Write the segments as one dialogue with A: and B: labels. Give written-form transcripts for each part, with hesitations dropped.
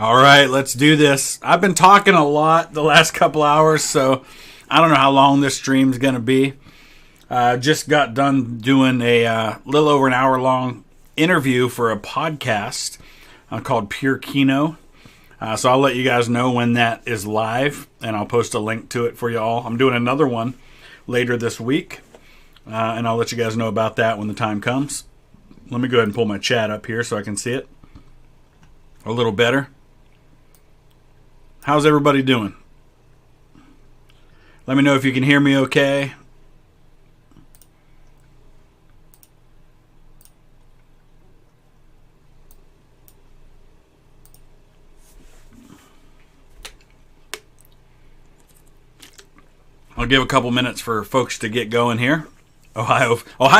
A: All right, let's do this. I've been talking a lot the last couple hours, so I don't know how long this stream's going to be. Just got done doing a little over an hour-long interview for a podcast called Pure Kino. So I'll let you guys know when that is live, and I'll post a link to it for you all. I'm doing another one later this week, and I'll let you guys know about that when the time comes. Let me go ahead and pull my chat up here so I can see it a little better. How's everybody doing? Let me know if you can hear me okay. I'll give a couple minutes for folks to get going here. Ohio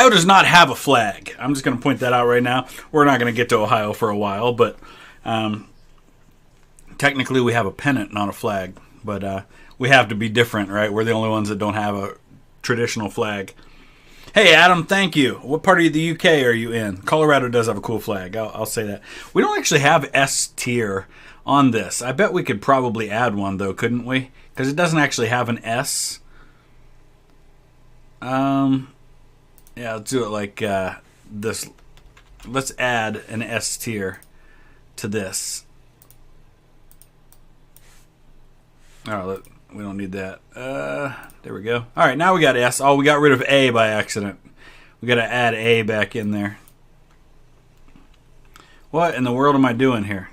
A: does not have a flag. I'm just going to point that out right now. We're not going to get to Ohio for a while, but technically we have a pennant, not a flag. But we have to be different, right? We're the only ones that don't have a traditional flag. Hey, Adam, thank you. What part of the UK are you in? Colorado does have a cool flag. I'll say that. We don't actually have S tier on this. I bet we could probably add one, though, couldn't we? Because it doesn't actually have an S. Yeah, let's do it like this. Let's add an S tier to this. Oh, we don't need that. There we go. All right, now we got S. Oh, we got rid of A by accident. We got to add A back in there. What in the world am I doing here?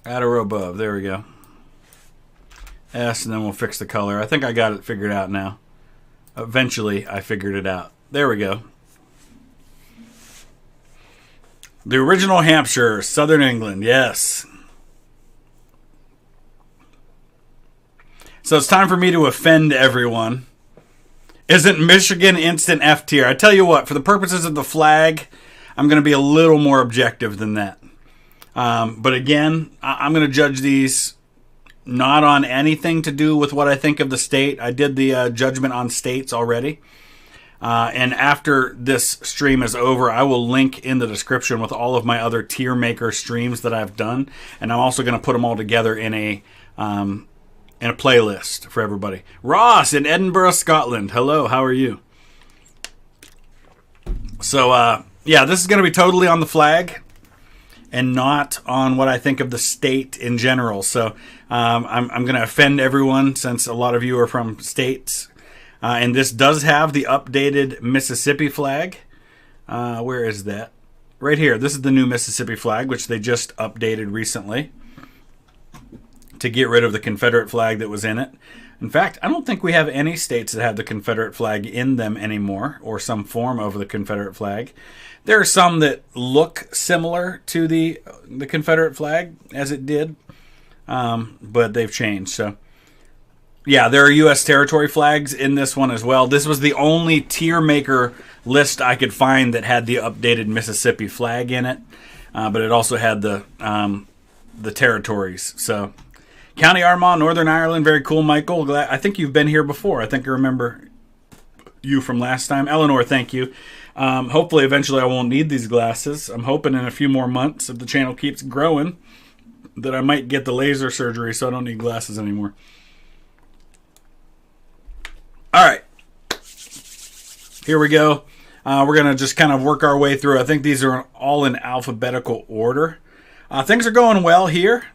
A: Add a row above. There we go. S, and then we'll fix the color. I think I got it figured out now. Eventually, I figured it out. There we go. The original Hampshire, Southern England. Yes. So it's time for me to offend everyone. Isn't Michigan instant F tier? I tell you what, for the purposes of the flag, I'm going to be a little more objective than that. But again, I'm going to judge these not on anything to do with what I think of the state. I did the judgment on states already. And after this stream is over, I will link in the description with all of my other tier maker streams that I've done. And I'm also going to put them all together in a playlist for everybody. Ross in Edinburgh, Scotland. Hello, how are you? So, yeah, this is going to be totally on the flag and not on what I think of the state in general. So I'm going to offend everyone since a lot of you are from states. And this does have the updated Mississippi flag. Where is that? Right here. This is the new Mississippi flag, which they just updated recently to get rid of the Confederate flag that was in it. In fact, I don't think we have any states that have the Confederate flag in them anymore, or some form of the Confederate flag. There are some that look similar to the Confederate flag as it did, but they've changed. So, yeah, there are U.S. territory flags in this one as well. This was the only tier maker list I could find that had the updated Mississippi flag in it, but it also had the territories. So, County Armagh, Northern Ireland, very cool, Michael. I think you've been here before. I think I remember you from last time. Eleanor, thank you. Hopefully, eventually, I won't need these glasses. I'm hoping in a few more months, if the channel keeps growing, that I might get the laser surgery so I don't need glasses anymore. All right. Here we go. We're going to just kind of work our way through. I think these are all in alphabetical order. Things are going well here.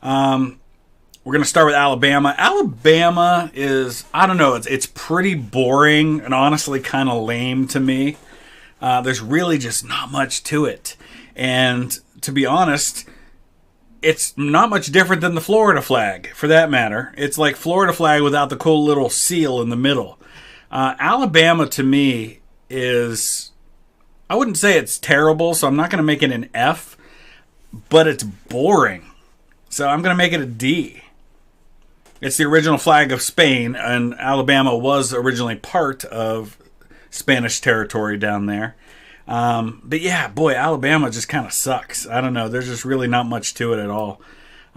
A: We're going to start with Alabama. Alabama is, I don't know, it's pretty boring and honestly kind of lame to me. There's really just not much to it. And to be honest, it's not much different than the Florida flag, for that matter. It's like Florida flag without the cool little seal in the middle. Alabama, to me, is, I wouldn't say it's terrible, so I'm not going to make it an F, but it's boring. So I'm going to make it a D. It's the original flag of Spain, and Alabama was originally part of Spanish territory down there. But yeah, boy, Alabama just kind of sucks. I don't know. There's just really not much to it at all.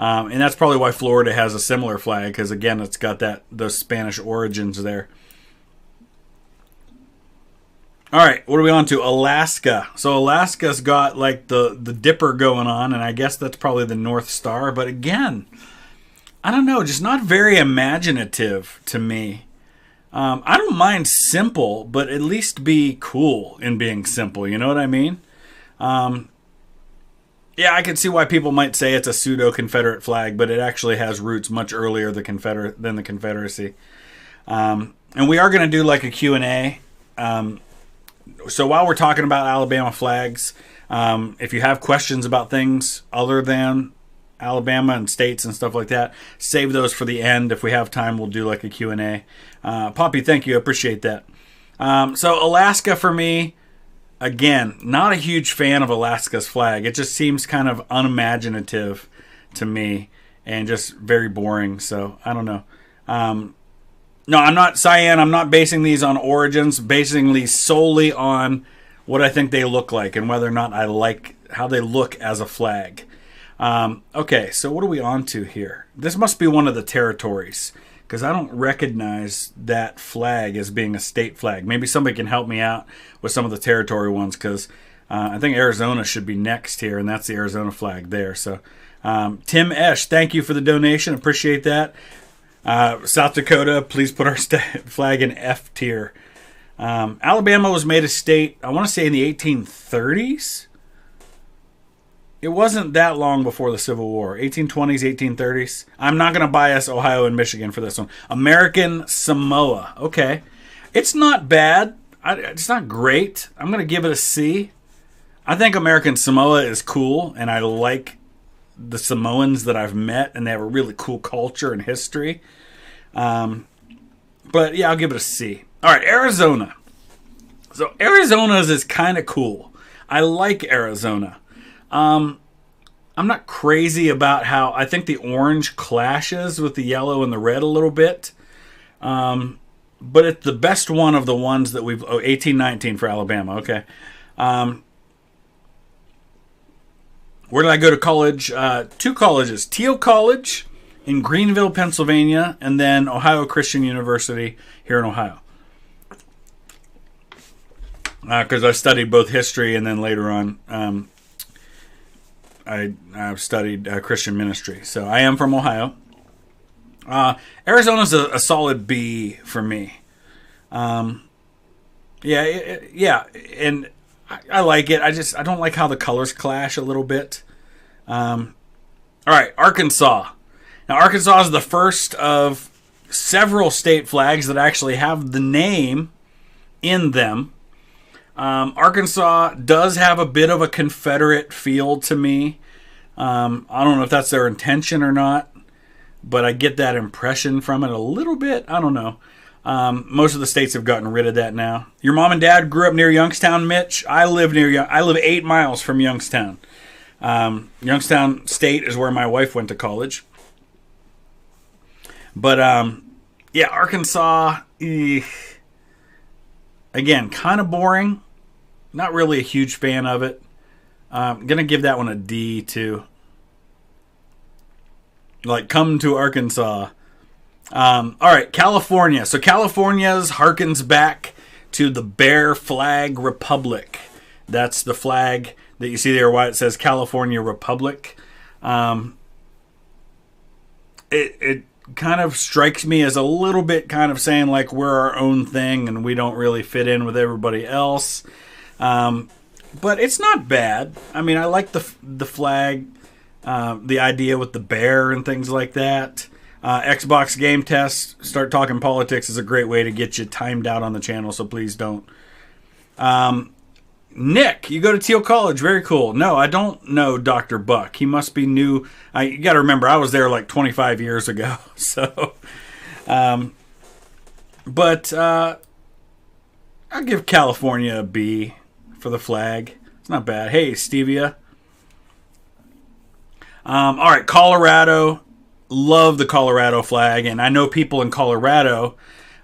A: And that's probably why Florida has a similar flag, because again, it's got those Spanish origins there. All right, what are we on to? Alaska. So Alaska's got like the dipper going on, and I guess that's probably the North Star. But again, I don't know, just not very imaginative to me. I don't mind simple, but at least be cool in being simple. You know what I mean? Yeah, I can see why people might say it's a pseudo-Confederate flag, but it actually has roots much earlier than the Confederacy. And we are going to do like a Q&A. So while we're talking about Alabama flags, if you have questions about things other than Alabama and states and stuff like that, save those for the end. If we have time, we'll do like a Q&A. Poppy, thank you. I appreciate that. So Alaska for me, again, not a huge fan of Alaska's flag. It just seems kind of unimaginative to me and just very boring. So I don't know. No, I'm not, Cyan, I'm not basing these on origins, basing these solely on what I think they look like and whether or not I like how they look as a flag. Okay, so what are we on to here? This must be one of the territories, because I don't recognize that flag as being a state flag. Maybe somebody can help me out with some of the territory ones, because I think Arizona should be next here, and that's the Arizona flag there. So, Tim Esch, thank you for the donation. Appreciate that. South Dakota, please put our flag in F tier. Alabama was made a state, I want to say in the 1830s. It wasn't that long before the Civil War. 1820s, 1830s. I'm not going to bias Ohio and Michigan for this one. American Samoa. Okay. It's not bad. It's not great. I'm going to give it a C. I think American Samoa is cool, and I like the Samoans that I've met, and they have a really cool culture and history. But yeah, I'll give it a C. All right, Arizona. So Arizona's is kind of cool. I like Arizona. I'm not crazy about how I think the orange clashes with the yellow and the red a little bit. But it's the best one of the ones that we've... 1819 for Alabama. Okay. Where did I go to college? 2 colleges. Teal College in Greenville, Pennsylvania, and then Ohio Christian University here in Ohio. Because I studied both history and then later on I've studied Christian ministry. So I am from Ohio. Arizona's a solid B for me. Yeah, and I like it. I don't like how the colors clash a little bit. All right, Arkansas. Now, Arkansas is the first of several state flags that actually have the name in them. Arkansas does have a bit of a Confederate feel to me. I don't know if that's their intention or not, but I get that impression from it a little bit. I don't know. Most of the states have gotten rid of that now. Your mom and dad grew up near Youngstown, Mitch. I live 8 miles from Youngstown. Youngstown State is where my wife went to college. But yeah, Arkansas, again, kind of boring. Not really a huge fan of it. I'm going to give that one a D too. Like, come to Arkansas. All right, California. So California's harkens back to the Bear Flag Republic. That's the flag that you see there, why it says California Republic. It kind of strikes me as a little bit kind of saying like we're our own thing and we don't really fit in with everybody else. But it's not bad. I mean, I like the flag, the idea with the bear and things like that. Xbox Game Test, Start Talking Politics is a great way to get you timed out on the channel, so please don't. Nick, you go to Teal College. Very cool. No, I don't know Dr. Buck. He must be new. You got to remember, I was there like 25 years ago. So, but I'll give California a B for the flag. It's not bad. Hey, Stevia. All right, Colorado. Love the Colorado flag, and I know people in Colorado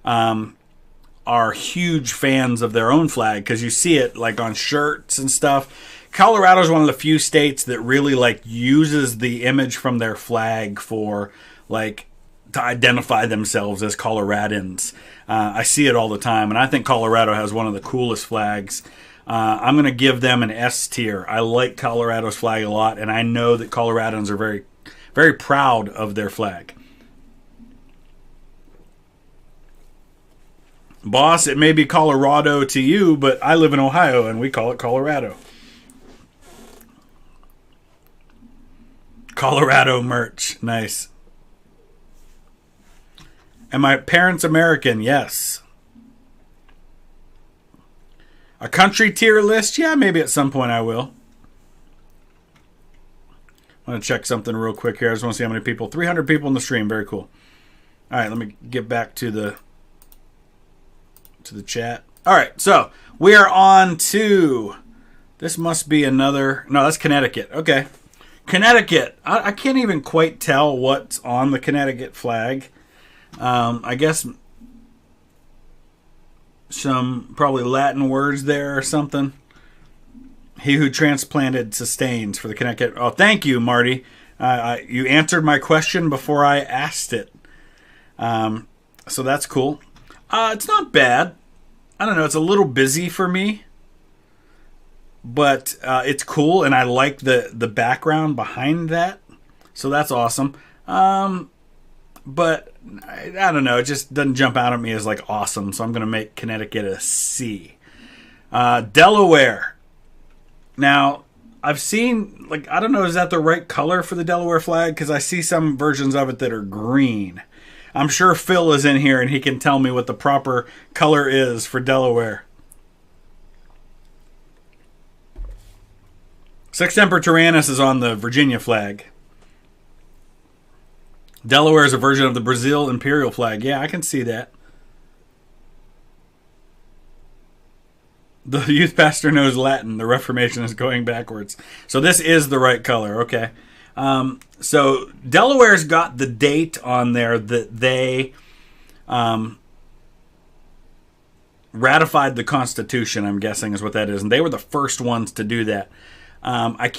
A: are huge fans of their own flag because you see it like on shirts and stuff. Colorado is one of the few states that really like uses the image from their flag for like to identify themselves as Coloradans. I see it all the time, and I think Colorado has one of the coolest flags. I'm going to give them an S tier. I like Colorado's flag a lot, and I know that Coloradans are very, very proud of their flag. Boss, it may be Colorado to you, but I live in Ohio, and we call it Colorado. Colorado merch. Nice. And my parents American? Yes. A country tier list? Yeah, maybe at some point I will. I want to check something real quick here. I just want to see how many people. 300 people in the stream. Very cool. All right, let me get back to the chat. All right, so we are on to... This must be another... No, that's Connecticut. Okay. Connecticut. I can't even quite tell what's on the Connecticut flag. I guess some probably Latin words there or something. He who transplanted sustains for the Connecticut. Oh, thank you, Marty. You answered my question before I asked it. So that's cool. It's not bad. I don't know. It's a little busy for me. But it's cool, and I like the background behind that. So that's awesome. But I don't know. It just doesn't jump out at me as like awesome. So I'm going to make Connecticut a C. Delaware. Now, I've seen, like, I don't know, is that the right color for the Delaware flag? Because I see some versions of it that are green. I'm sure Phil is in here and he can tell me what the proper color is for Delaware. Sextemper Tyrannus is on the Virginia flag. Delaware is a version of the Brazil imperial flag. Yeah, I can see that. The youth pastor knows Latin. The Reformation is going backwards. So this is the right color. Okay. So Delaware's got the date on there that they ratified the Constitution, I'm guessing is what that is. And they were the first ones to do that. I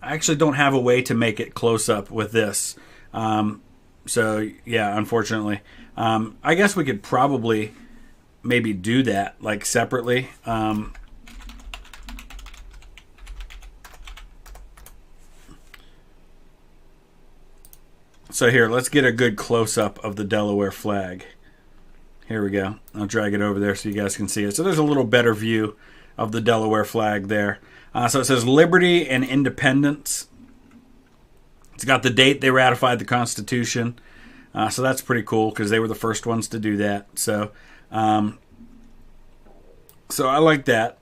A: actually don't have a way to make it close up with this. So, yeah, unfortunately. I guess we could probably maybe do that, like, separately. So here, let's get a good close-up of the Delaware flag. Here we go. I'll drag it over there so you guys can see it. So there's a little better view of the Delaware flag there. So it says Liberty and Independence. It's got the date they ratified the Constitution. So that's pretty cool because they were the first ones to do that. So I like that.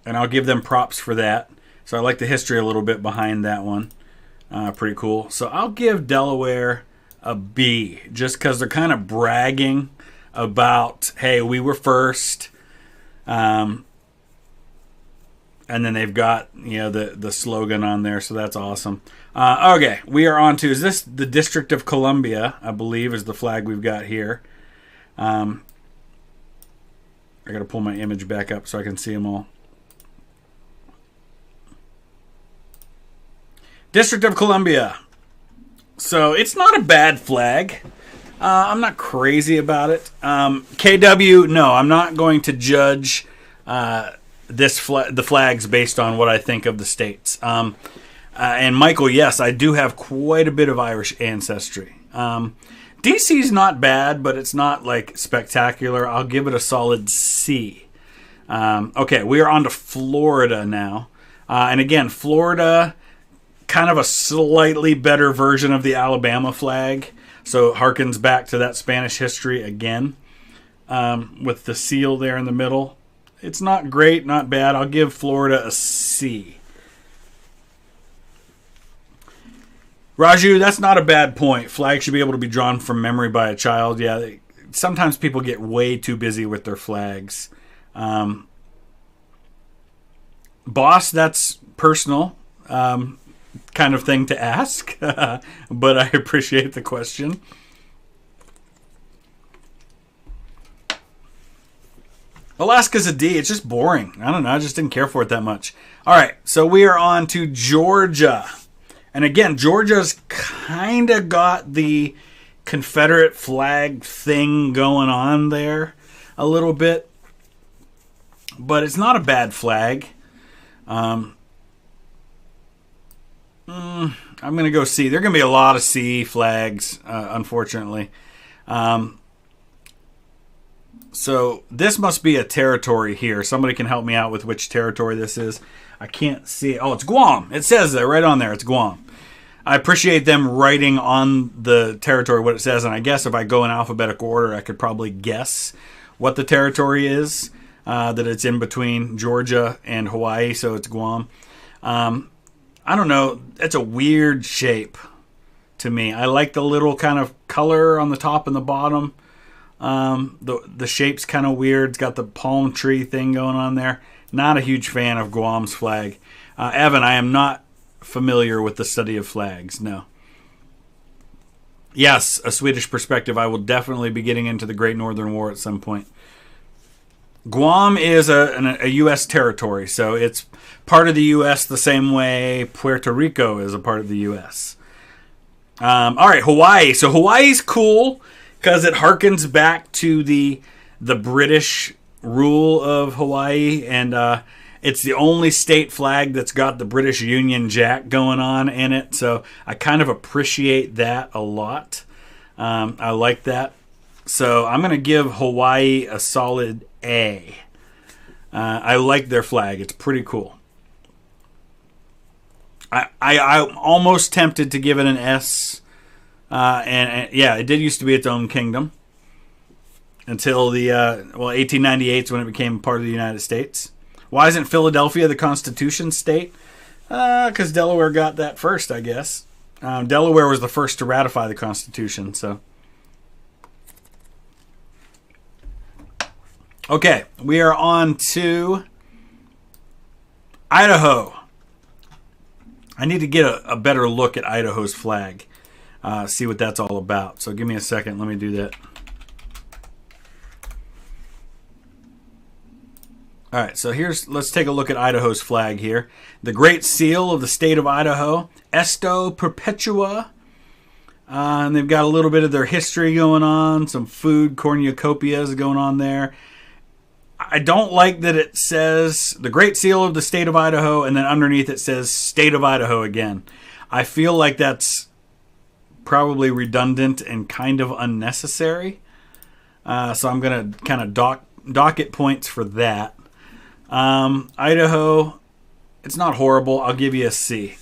A: And I'll give them props for that. So I like the history a little bit behind that one. Pretty cool. So I'll give Delaware a B just because they're kind of bragging about, hey, we were first. And then they've got, you know, the slogan on there, so that's awesome. Okay, we are on to, is this the District of Columbia, I believe, is the flag we've got here. I got to pull my image back up so I can see them all. District of Columbia. So it's not a bad flag. I'm not crazy about it. KW, no, I'm not going to judge the flags based on what I think of the states. And Michael, yes, I do have quite a bit of Irish ancestry. DC's not bad, but it's not like spectacular. I'll give it a solid C. Okay, we are on to Florida now. And again, Florida, kind of a slightly better version of the Alabama flag. So it harkens back to that Spanish history again, with the seal there in the middle. It's not great, not bad. I'll give Florida a C. Raju, that's not a bad point. Flags should be able to be drawn from memory by a child. Yeah, sometimes people get way too busy with their flags. Boss, that's personal kind of thing to ask, but I appreciate the question. Alaska's a D. It's just boring. I don't know. I just didn't care for it that much. All right, so we are on to Georgia. And again, Georgia's kind of got the Confederate flag thing going on there a little bit. But it's not a bad flag. I'm going to go C. There are going to be a lot of C flags, unfortunately. So this must be a territory here. Somebody can help me out with which territory this is. I can't see it. Oh, it's Guam. It says that right on there. It's Guam. I appreciate them writing on the territory what it says, and I guess if I go in alphabetical order, I could probably guess what the territory is, that it's in between Georgia and Hawaii, so it's Guam. I don't know. It's a weird shape to me. I like the little kind of color on the top and the bottom. The shape's kind of weird. It's got the palm tree thing going on there. Not a huge fan of Guam's flag. Evan, I am not familiar with the study of flags. No. Yes, a Swedish perspective. I will definitely be getting into the Great Northern War at some point. Guam is a U.S. territory, so it's part of the U.S. the same way Puerto Rico is a part of the U.S. All right, Hawaii. So Hawaii's cool because it harkens back to the British rule of Hawaii, and it's the only state flag that's got the British Union Jack going on in it, so I kind of appreciate that a lot. I like that. So I'm going to give Hawaii a solid A. I like their flag. It's pretty cool. I'm almost tempted to give it an S. And yeah, it did used to be its own kingdom until the 1898 is when it became part of the United States. Why isn't Philadelphia the Constitution state? Because Delaware got that first, I guess. Delaware was the first to ratify the Constitution, so. Okay, we are on to Idaho. I need to get a better look at Idaho's flag. See what that's all about. So give me a second. Let me do that. All right, so let's take a look at Idaho's flag here. The Great Seal of the state of Idaho, Esto Perpetua. And they've got a little bit of their history going on, some food cornucopias going on there. I don't like that it says the Great Seal of the state of Idaho, and then underneath it says State of Idaho again. I feel like that's probably redundant and kind of unnecessary. So I'm going to kind of docket points for that. Idaho, it's not horrible. I'll give you a C.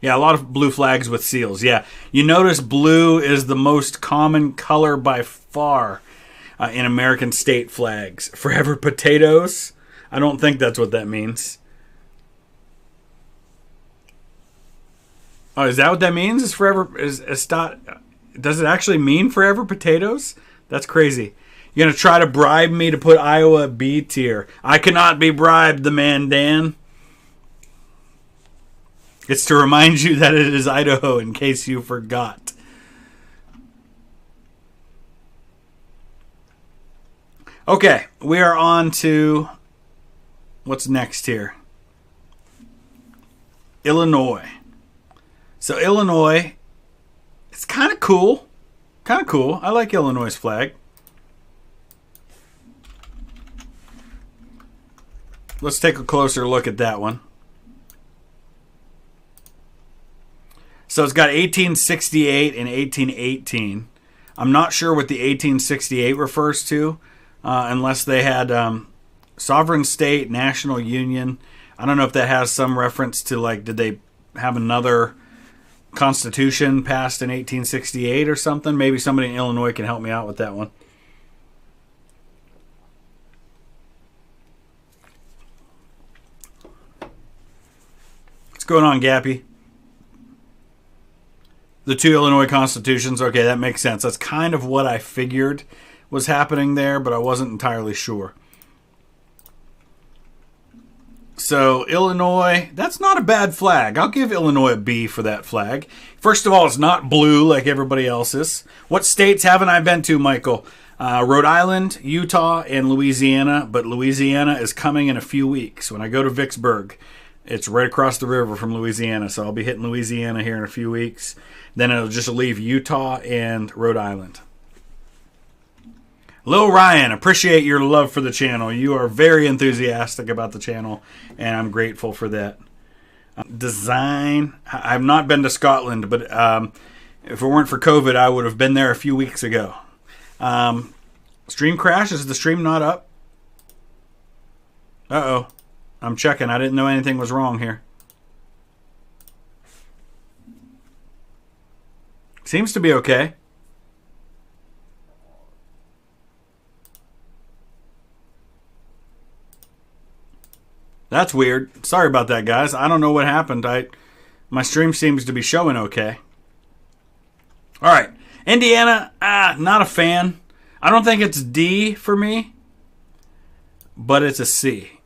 A: Yeah, a lot of blue flags with seals. Yeah, you notice blue is the most common color by far in American state flags. Forever potatoes? I don't think that's what that means. Oh, is that what that means? Is forever does it actually mean forever potatoes? That's crazy. You're going to try to bribe me to put Iowa B tier. I cannot be bribed, the man Dan. It's to remind you that it is Idaho in case you forgot. Okay, we are on to what's next here. Illinois. So Illinois, it's kind of cool. Kind of cool. I like Illinois' flag. Let's take a closer look at that one. So it's got 1868 and 1818. I'm not sure what the 1868 refers to, unless they had sovereign state, national union. I don't know if that has some reference to, like, did they have another constitution passed in 1868 or something? Maybe somebody in Illinois can help me out with that one. What's going on, Gappy? The two Illinois constitutions. Okay, that makes sense. That's kind of what I figured was happening there, but I wasn't entirely sure. So, Illinois, that's not a bad flag. I'll give Illinois a B for that flag. First of all, it's not blue like everybody else's. What states haven't I been to, Michael? Rhode Island, Utah, and Louisiana, but Louisiana is coming in a few weeks. When I go to Vicksburg, it's right across the river from Louisiana, so I'll be hitting Louisiana here in a few weeks. Then it'll just leave Utah and Rhode Island. Lil Ryan, appreciate your love for the channel. You are very enthusiastic about the channel, and I'm grateful for that. Design. I've not been to Scotland, but if it weren't for COVID, I would have been there a few weeks ago. Stream crash. Is the stream not up? Uh-oh. I'm checking. I didn't know anything was wrong here. Seems to be okay. That's weird. Sorry about that, guys. I don't know what happened. My stream seems to be showing okay. All right. Indiana, not a fan. I don't think it's D for me, but it's a C.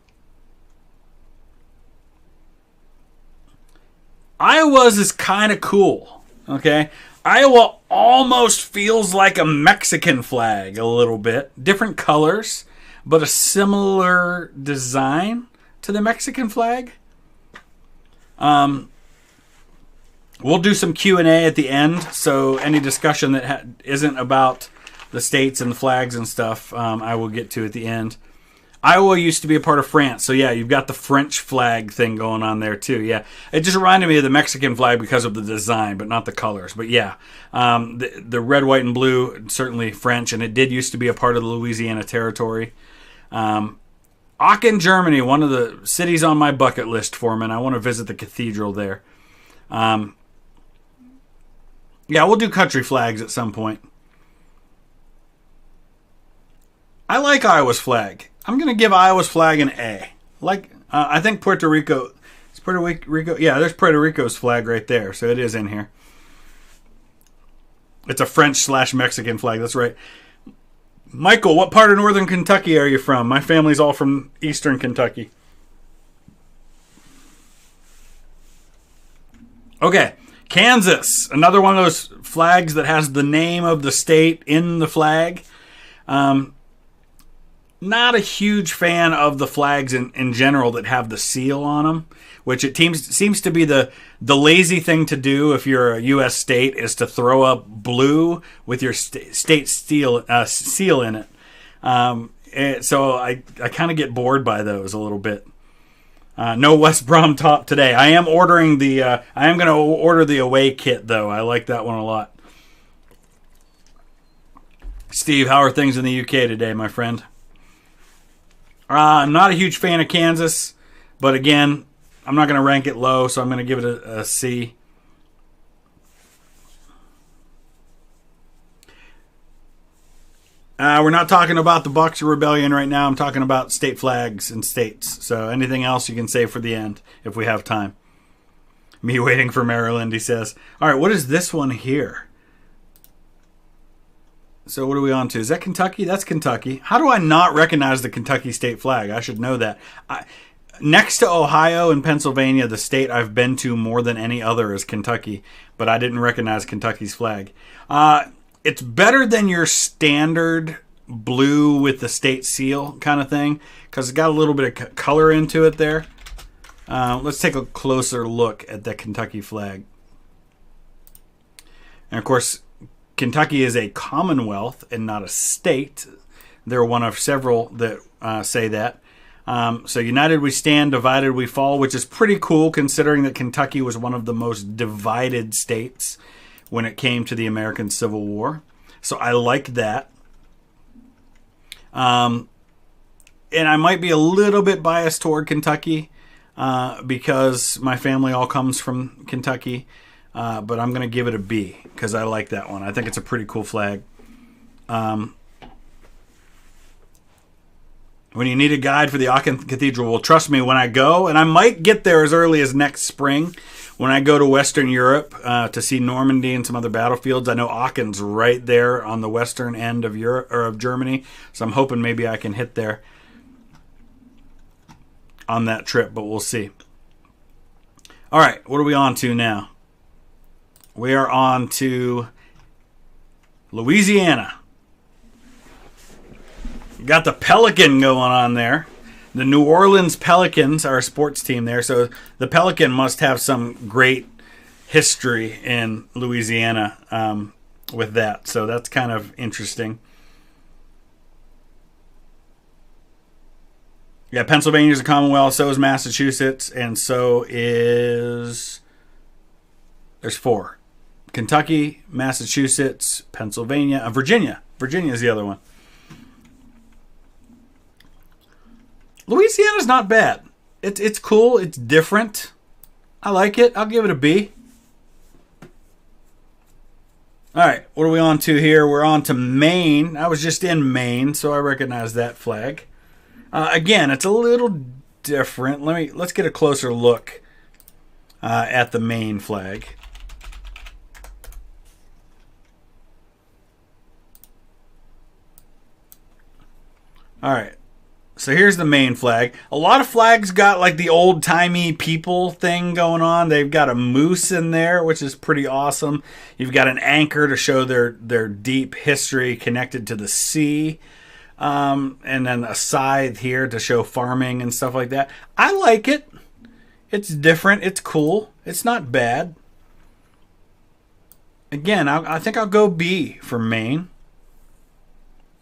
A: Iowa's is kind of cool, okay? Iowa almost feels like a Mexican flag a little bit. Different colors, but a similar design to the Mexican flag. We'll do some Q&A at the end, so any discussion that isn't about the states and the flags and stuff, I will get to at the end. Iowa used to be a part of France, so yeah, you've got the French flag thing going on there too. Yeah, it just reminded me of the Mexican flag because of the design, but not the colors. But yeah, the red, white, and blue, certainly French, and it did used to be a part of the Louisiana Territory. Aachen, Germany, one of the cities on my bucket list, Foreman. I want to visit the cathedral there. Yeah, we'll do country flags at some point. I like Iowa's flag. I'm going to give Iowa's flag an A. I think Puerto Rico... Is Puerto Rico? Yeah, there's Puerto Rico's flag right there, so it is in here. It's a French/Mexican flag, that's right. Michael, what part of northern Kentucky are you from? My family's all from eastern Kentucky. Okay, Kansas. Another one of those flags that has the name of the state in the flag. Not a huge fan of the flags in general that have the seal on them, which it seems to be the lazy thing to do if you're a U.S. state is to throw up blue with your state seal in it. So I kind of get bored by those a little bit. No West Brom top today. I am ordering I am going to order the away kit though. I like that one a lot. Steve, how are things in the UK today, my friend? I'm not a huge fan of Kansas, but again, I'm not going to rank it low, so I'm going to give it a C. We're not talking about the Boxer Rebellion right now. I'm talking about state flags and states. So anything else you can say for the end if we have time. Me waiting for Maryland, he says. All right, what is this one here? So what are we on to? Is that Kentucky? That's Kentucky. How do I not recognize the Kentucky state flag? I should know that. Next to Ohio and Pennsylvania, the state I've been to more than any other is Kentucky, but I didn't recognize Kentucky's flag. It's better than your standard blue with the state seal kind of thing because it's got a little bit of color into it there. Let's take a closer look at the Kentucky flag. And of course, Kentucky is a commonwealth and not a state. They're one of several that say that. So united we stand, divided we fall, which is pretty cool considering that Kentucky was one of the most divided states when it came to the American Civil War. So I like that. And I might be a little bit biased toward Kentucky because my family all comes from Kentucky. But I'm going to give it a B because I like that one. I think it's a pretty cool flag. When you need a guide for the Aachen Cathedral, well, trust me, when I go, and I might get there as early as next spring, when I go to Western Europe to see Normandy and some other battlefields, I know Aachen's right there on the western end of Europe or of Germany, so I'm hoping maybe I can hit there on that trip, but we'll see. All right, what are we on to now? We are on to Louisiana. Got the Pelican going on there. The New Orleans Pelicans are a sports team there, so the Pelican must have some great history in Louisiana with that. So that's kind of interesting. Yeah, Pennsylvania is a Commonwealth, so is Massachusetts, and so is... There's 4. Kentucky, Massachusetts, Pennsylvania, Virginia. Virginia is the other one. Louisiana's not bad. It's cool. It's different. I like it. I'll give it a B. All right, what are we on to here? We're on to Maine. I was just in Maine, so I recognize that flag. Again, it's a little different. Let's get a closer look at the Maine flag. All right. So here's the Maine flag. A lot of flags got like the old-timey people thing going on. They've got a moose in there, which is pretty awesome. You've got an anchor to show their deep history connected to the sea. And then a scythe here to show farming and stuff like that. I like it. It's different. It's cool. It's not bad. Again, I think I'll go B for Maine.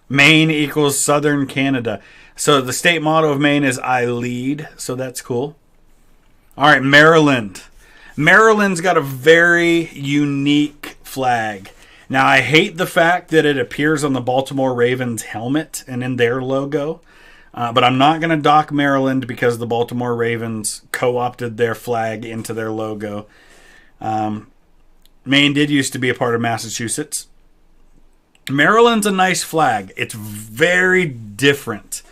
A: Maine equals Southern Canada. So the state motto of Maine is I lead. So that's cool. All right, Maryland. Maryland's got a very unique flag. Now, I hate the fact that it appears on the Baltimore Ravens helmet and in their logo. But I'm not going to dock Maryland because the Baltimore Ravens co-opted their flag into their logo. Maine did used to be a part of Massachusetts. Maryland's a nice flag. It's very different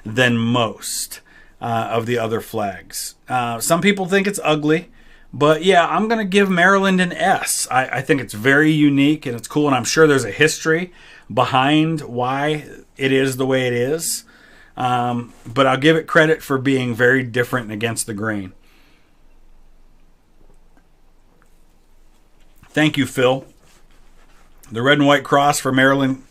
A: than most of the other flags. Some people think it's ugly. But yeah, I'm going to give Maryland an S. I think it's very unique and it's cool. And I'm sure there's a history behind why it is the way it is. But I'll give it credit for being very different and against the grain. Thank you, Phil. The red and white cross for Maryland.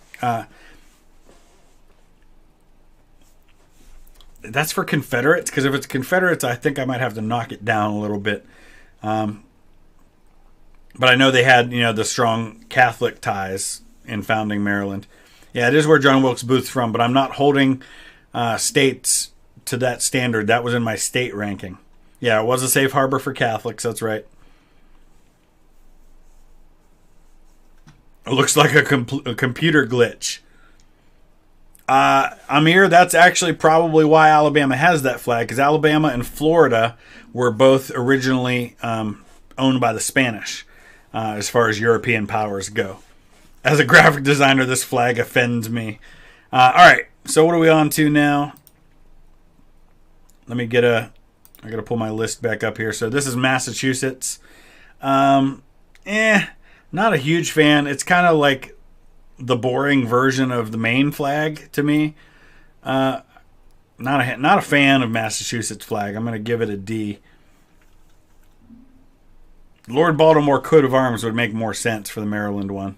A: That's for Confederates, because if it's Confederates, I think I might have to knock it down a little bit. But I know they had, the strong Catholic ties in founding Maryland. Yeah, it is where John Wilkes Booth's from, but I'm not holding states to that standard. That was in my state ranking. Yeah, it was a safe harbor for Catholics. That's right. It looks like a computer glitch. Amir, that's actually probably why Alabama has that flag, because Alabama and Florida were both originally owned by the Spanish, as far as European powers go. As a graphic designer, this flag offends me. All right, so what are we on to now? Let me get I got to pull my list back up here. So this is Massachusetts. Not a huge fan. It's kind of like the boring version of the Maine flag to me. Not a fan of Massachusetts flag. I'm going to give it a D. Lord Baltimore coat of arms would make more sense for the Maryland one.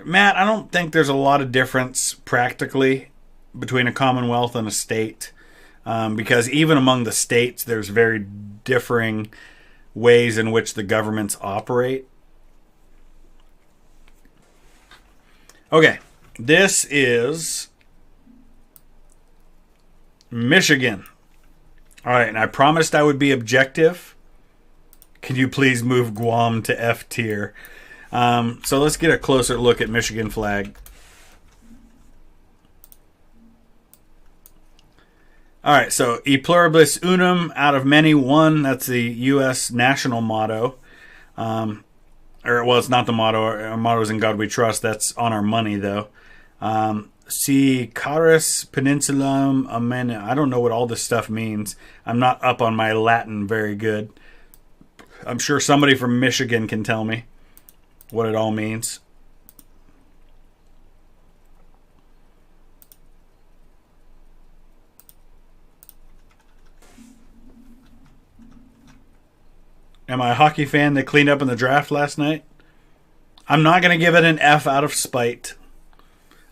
A: Matt, I don't think there's a lot of difference practically between a commonwealth and a state, because even among the states, there's very differing ways in which the governments operate. Okay, this is Michigan. All right, and I promised I would be objective. Can you please move Guam to F tier? So let's get a closer look at Michigan flag. All right, so E pluribus unum, out of many, one. That's the U.S. national motto. It's not the motto. Our motto is In God We Trust. That's on our money, though. Si caris peninsulam amen. I don't know what all this stuff means. I'm not up on my Latin very good. I'm sure somebody from Michigan can tell me what it all means. Am I a hockey fan that cleaned up in the draft last night? I'm not going to give it an F out of spite.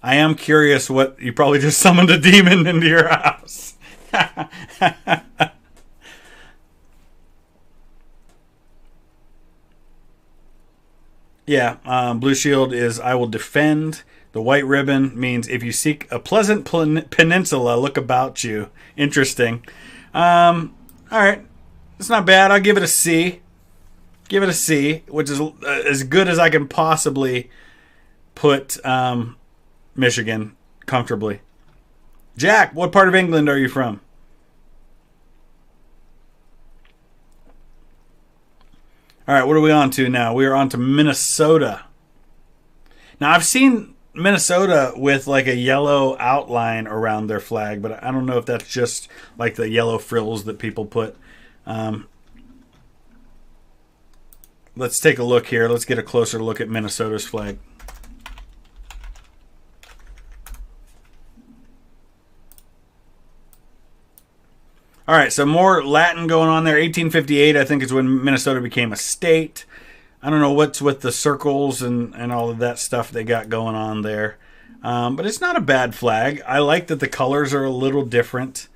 A: I am curious what... You probably just summoned a demon into your house. Yeah, Blue Shield is I will defend. The white ribbon means if you seek a pleasant peninsula, look about you. Interesting. All right. It's not bad. I'll give it a C. Give it a C, which is as good as I can possibly put Michigan comfortably. Jack, what part of England are you from? All right, what are we on to now? We are on to Minnesota. Now, I've seen Minnesota with like a yellow outline around their flag, but I don't know if that's just like the yellow frills that people put. Let's take a look here. Let's get a closer look at Minnesota's flag. All right, so more Latin going on there. 1858, I think, is when Minnesota became a state. I don't know what's with the circles and all of that stuff they got going on there. But it's not a bad flag. I like that the colors are a little different.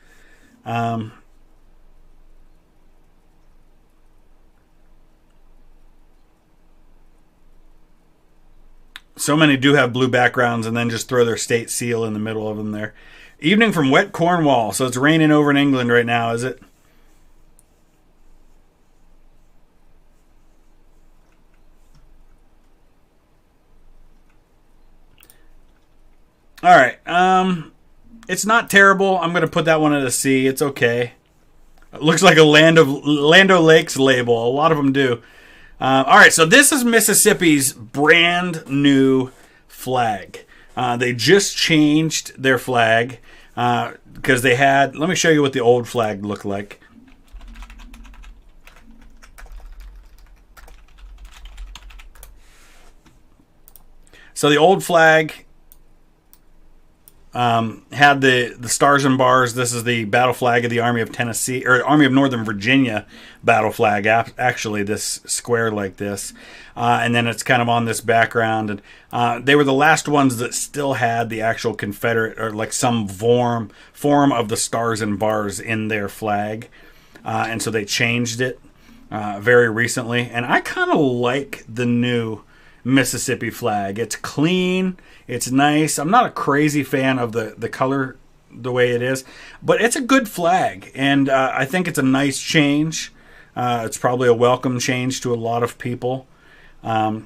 A: So many do have blue backgrounds and then just throw their state seal in the middle of them there. Evening from wet Cornwall. So it's raining over in England right now, is it? All right. It's not terrible. I'm going to put that one at a C. It's okay. It looks like a Land O'Lakes label. A lot of them do. All right. So this is Mississippi's brand new flag. They just changed their flag because they had... Let me show you what the old flag looked like. So the old flag had the stars and bars. This is the battle flag of the Army of Tennessee, or Army of Northern Virginia battle flag. Actually, this square like this. And then it's kind of on this background. And they were the last ones that still had the actual Confederate, or like some form of the stars and bars in their flag. And so they changed it very recently. And I kind of like the new Mississippi flag. It's clean. It's nice. I'm not a crazy fan of the color the way it is, but it's a good flag. And I think it's a nice change. It's probably a welcome change to a lot of people. But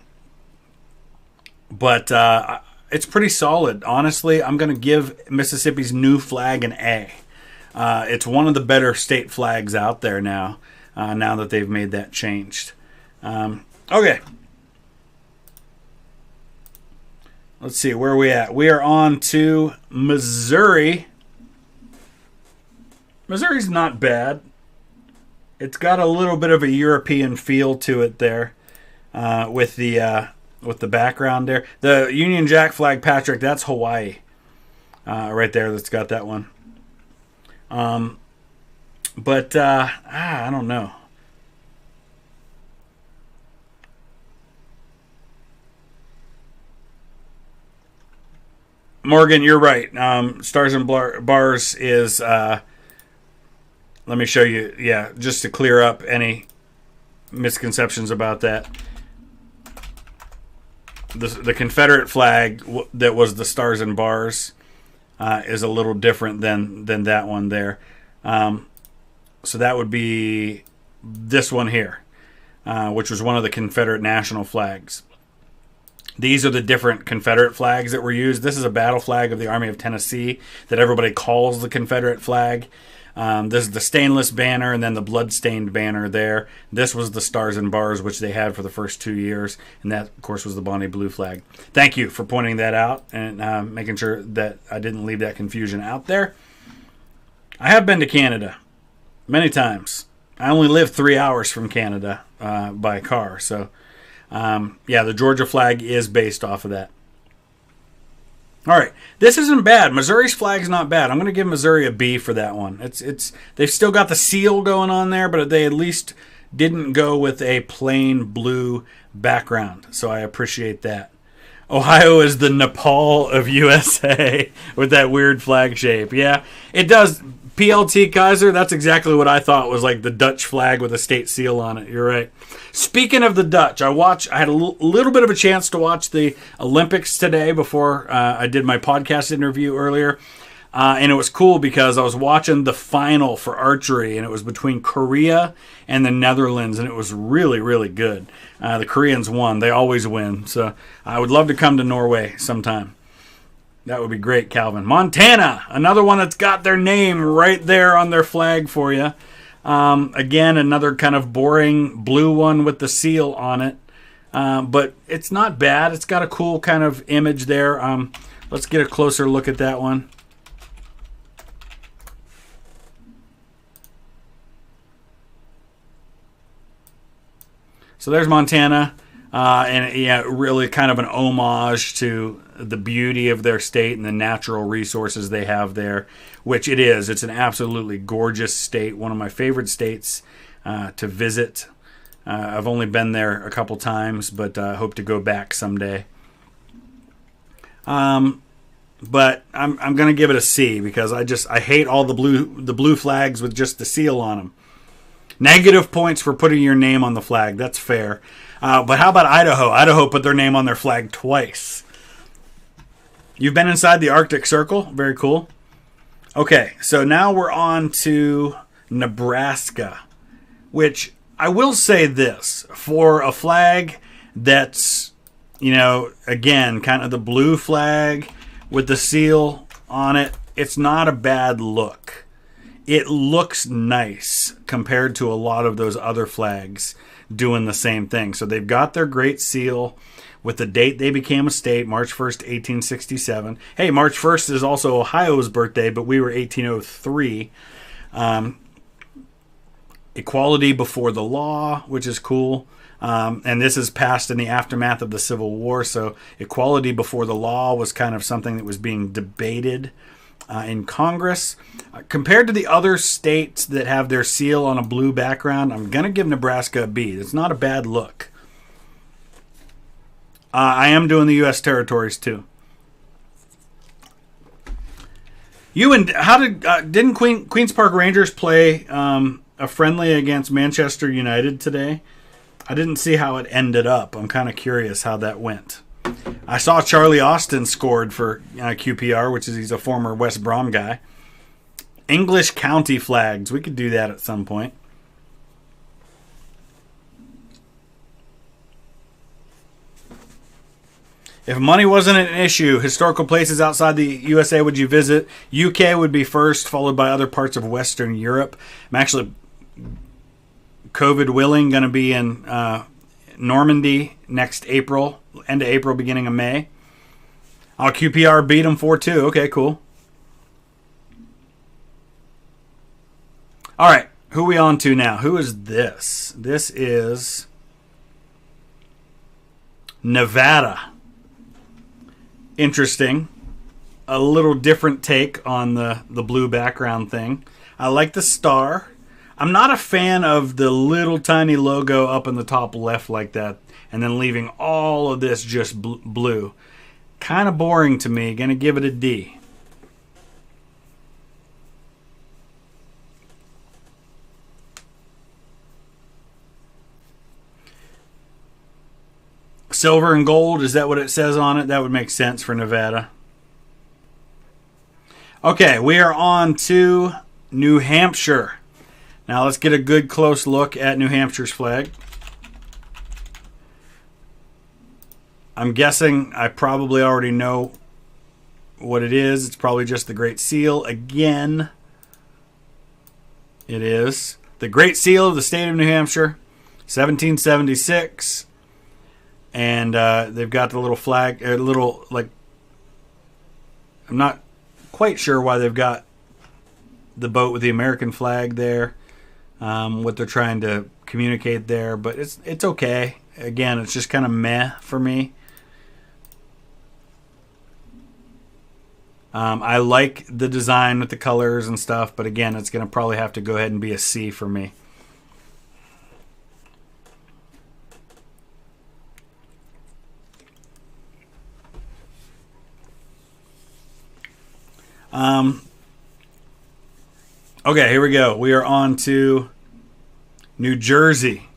A: it's pretty solid. Honestly, I'm going to give Mississippi's new flag an A. It's one of the better state flags out there now, now that they've made that changed. Okay. Let's see, where are we at? We are on to Missouri. Missouri's not bad. It's got a little bit of a European feel to it there, with the background there. The Union Jack flag, Patrick, that's Hawaii, right there. That's got that one. But I don't know. Morgan, you're right. Stars and Bars is, let me show you, yeah, just to clear up any misconceptions about that. The Confederate flag that was the Stars and Bars is a little different than that one there. So that would be this one here, which was one of the Confederate national flags. These are the different Confederate flags that were used. This is a battle flag of the Army of Tennessee that everybody calls the Confederate flag. This is the stainless banner and then the blood-stained banner there. This was the Stars and Bars, which they had for the first 2 years. And that, of course, was the Bonnie Blue flag. Thank you for pointing that out and making sure that I didn't leave that confusion out there. I have been to Canada many times. I only live 3 hours from Canada by car, so... yeah, the Georgia flag is based off of that. All right, this isn't bad. Missouri's flag's not bad. I'm going to give Missouri a B for that one. They've still got the seal going on there, but they at least didn't go with a plain blue background, so I appreciate that. Ohio is the Nepal of USA with that weird flag shape. Yeah, it does. PLT Kaiser, that's exactly what I thought was like the Dutch flag with a state seal on it. You're right. Speaking of the Dutch, I had a little bit of a chance to watch the Olympics today before I did my podcast interview earlier. And it was cool because I was watching the final for archery, and it was between Korea and the Netherlands, and it was really, really good. The Koreans won. They always win. So I would love to come to Norway sometime. That would be great, Calvin. Montana, another one that's got their name right there on their flag for you. Again, another kind of boring blue one with the seal on it. But it's not bad. It's got a cool kind of image there. Let's get a closer look at that one. So there's Montana. And yeah, really kind of an homage to the beauty of their state and the natural resources they have there, which it is. It's an absolutely gorgeous state, one of my favorite states to visit. I've only been there a couple times, but I hope to go back someday. But I'm going to give it a C because I hate all the blue flags with just the seal on them. Negative points for putting your name on the flag. That's fair. But how about Idaho? Idaho put their name on their flag twice. You've been inside the Arctic Circle. Very cool. Okay, so now we're on to Nebraska, which I will say this. For a flag that's, again, kind of the blue flag with the seal on it, it's not a bad look. It looks nice compared to a lot of those other flags doing the same thing. So they've got their great seal with the date they became a state, March 1st, 1867. Hey, March 1st is also Ohio's birthday, but we were 1803. Equality before the law, which is cool. And this is passed in the aftermath of the Civil War. So equality before the law was kind of something that was being debated in Congress. Compared to the other states that have their seal on a blue background, I'm going to give Nebraska a B. It's not a bad look. I am doing the U.S. territories too. Didn't Queens Park Rangers play a friendly against Manchester United today? I didn't see how it ended up. I'm kind of curious how that went. I saw Charlie Austin scored for QPR, which is he's a former West Brom guy. English county flags. We could do that at some point. If money wasn't an issue, historical places outside the USA would you visit? UK would be first, followed by other parts of Western Europe. I'm actually, COVID willing, going to be in Normandy next April, end of April, beginning of May. QPR beat them 4-2. Okay, cool. All right, who are we on to now? Who is this? This is Nevada. Interesting. A little different take on the blue background thing. I like the star. I'm not a fan of the little tiny logo up in the top left like that and then leaving all of this just blue. Kind of boring to me. Gonna give it a D. Silver and gold, is that what it says on it? That would make sense for Nevada. Okay, we are on to New Hampshire. Now let's get a good close look at New Hampshire's flag. I'm guessing I probably already know what it is. It's probably just the Great Seal. Again, it is. The Great Seal of the state of New Hampshire, 1776. And they've got the little flag, I'm not quite sure why they've got the boat with the American flag there, what they're trying to communicate there, but it's okay. Again, it's just kind of meh for me. I like the design with the colors and stuff, but again, it's going to probably have to go ahead and be a C for me. Okay, here we go. We are on to New Jersey.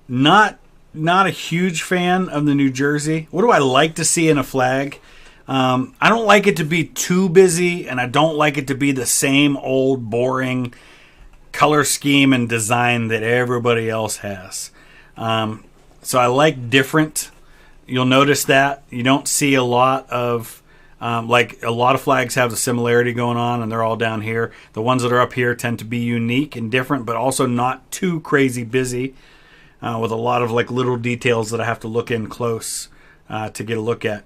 A: Not a huge fan of the New Jersey. What do I like to see in a flag? I don't like it to be too busy, and I don't like it to be the same old boring color scheme and design that everybody else has. So I like different. You'll notice that you don't see a lot of like a lot of flags have a similarity going on, and they're all down here. The ones that are up here tend to be unique and different, but also not too crazy busy, with a lot of like little details that I have to look in close to get a look at.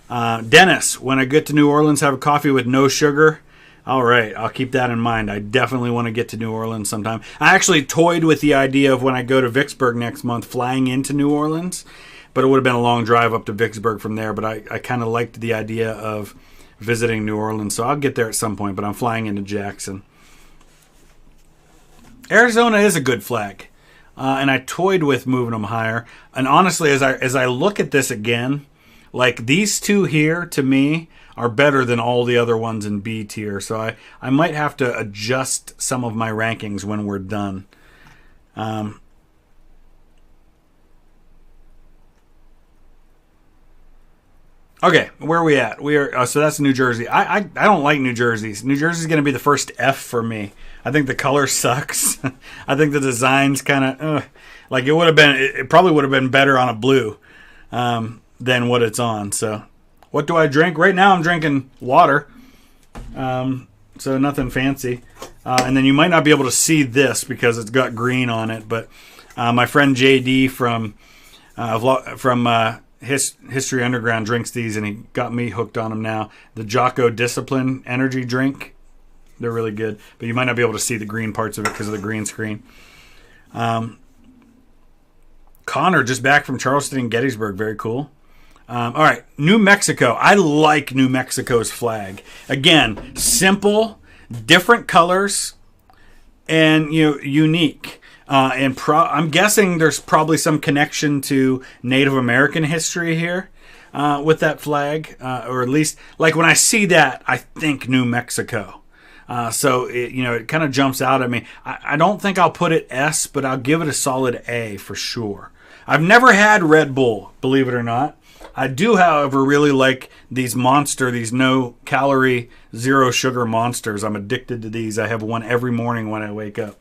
A: Dennis, when I get to New Orleans, have a coffee with no sugar. All right, I'll keep that in mind. I definitely want to get to New Orleans sometime. I actually toyed with the idea of when I go to Vicksburg next month, flying into New Orleans, but it would have been a long drive up to Vicksburg from there. But I kind of liked the idea of visiting New Orleans, so I'll get there at some point, but I'm flying into Jackson. Arizona is a good flag, and I toyed with moving them higher. And honestly, as I look at this again, like these two here, to me, are better than all the other ones in B tier. So I might have to adjust some of my rankings when we're done. Okay, where are we at? We are so that's New Jersey. I don't like New Jersey. New Jersey's going to be the first F for me. I think the color sucks. I think the design's kind of like it would have been. It probably would have been better on a blue than what it's on. So, what do I drink right now? I'm drinking water. So nothing fancy. And then you might not be able to see this because it's got green on it. But my friend JD from History Underground drinks these, and he got me hooked on them now. The Jocko Discipline energy drink. They're really good, but you might not be able to see the green parts of it because of the green screen. Connor just back from Charleston and Gettysburg. Very cool. All right, New Mexico. I like New Mexico's flag. Again, simple, different colors, and unique. And I'm guessing there's probably some connection to Native American history here with that flag, or at least like when I see that, I think New Mexico. So it kind of jumps out at me. I don't think I'll put it S, but I'll give it a solid A for sure. I've never had Red Bull, believe it or not. I do, however, really like these no calorie, zero sugar monsters. I'm addicted to these. I have one every morning when I wake up.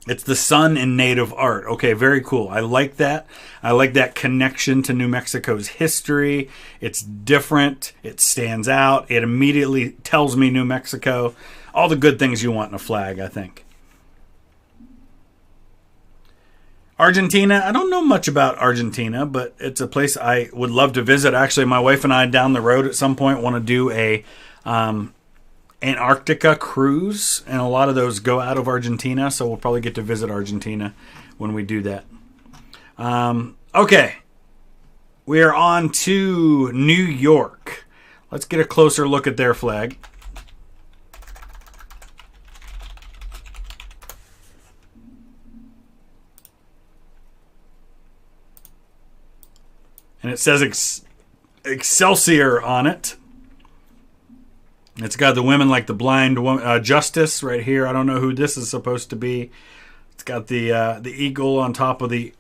A: It's the sun in native art. Okay, very cool. I like that. I like that connection to New Mexico's history. It's different. It stands out. It immediately tells me New Mexico. All the good things you want in a flag, I think. Argentina. I don't know much about Argentina, but it's a place I would love to visit. Actually, my wife and I down the road at some point want to do a Antarctica cruise, and a lot of those go out of Argentina, so we'll probably get to visit Argentina when we do that. Okay, we are on to New York. Let's get a closer look at their flag. And it says Excelsior on it. It's got the women like the blind woman, Justice right here. I don't know who this is supposed to be. It's got the eagle on top of the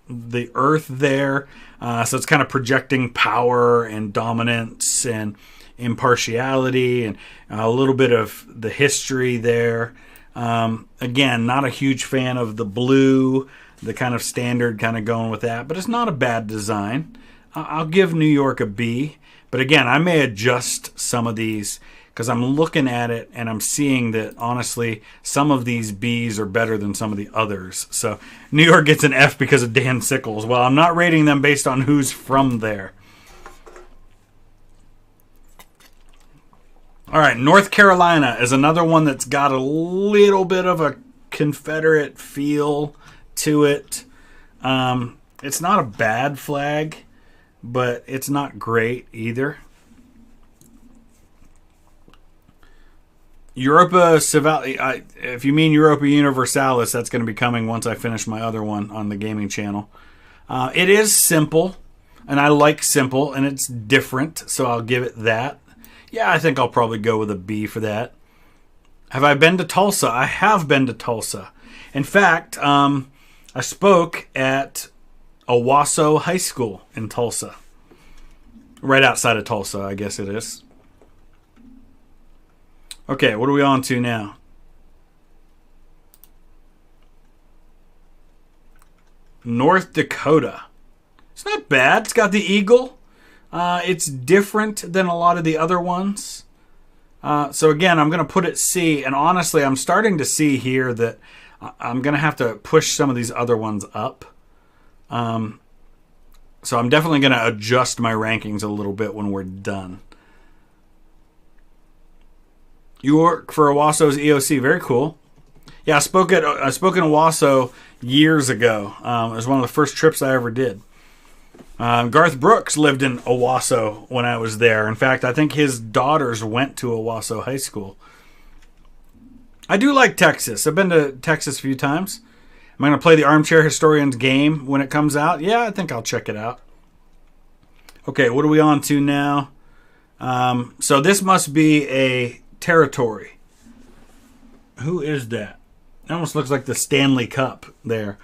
A: earth there. So it's kind of projecting power and dominance and impartiality and a little bit of the history there. Again, not a huge fan of the blue, the kind of standard kind of going with that. But it's not a bad design. I'll give New York a B. But again, I may adjust some of these because I'm looking at it and I'm seeing that, honestly, some of these Bs are better than some of the others. So New York gets an F because of Dan Sickles. Well, I'm not rating them based on who's from there. All right, North Carolina is another one that's got a little bit of a Confederate feel to it. It's not a bad flag, but it's not great either. Europa Civalis, if you mean Europa Universalis, that's going to be coming once I finish my other one on the gaming channel. It is simple. And I like simple, and it's different, so I'll give it that. Yeah, I think I'll probably go with a B for that. Have I been to Tulsa? I have been to Tulsa. In fact, I spoke at Owasso High School in Tulsa. Right outside of Tulsa, I guess it is. Okay, what are we on to now? North Dakota. It's not bad. It's got the eagle. It's different than a lot of the other ones. So again, I'm going to put it C. And honestly, I'm starting to see here that I'm going to have to push some of these other ones up. So I'm definitely going to adjust my rankings a little bit when we're done. You work for Owasso's EOC. Very cool. Yeah, I spoke in Owasso years ago. It was one of the first trips I ever did. Garth Brooks lived in Owasso when I was there. In fact, I think his daughters went to Owasso High School. I do like Texas. I've been to Texas a few times. Am I going to play the Armchair Historians game when it comes out? Yeah, I think I'll check it out. Okay, what are we on to now? So this must be a territory. Who is that? It almost looks like the Stanley Cup there.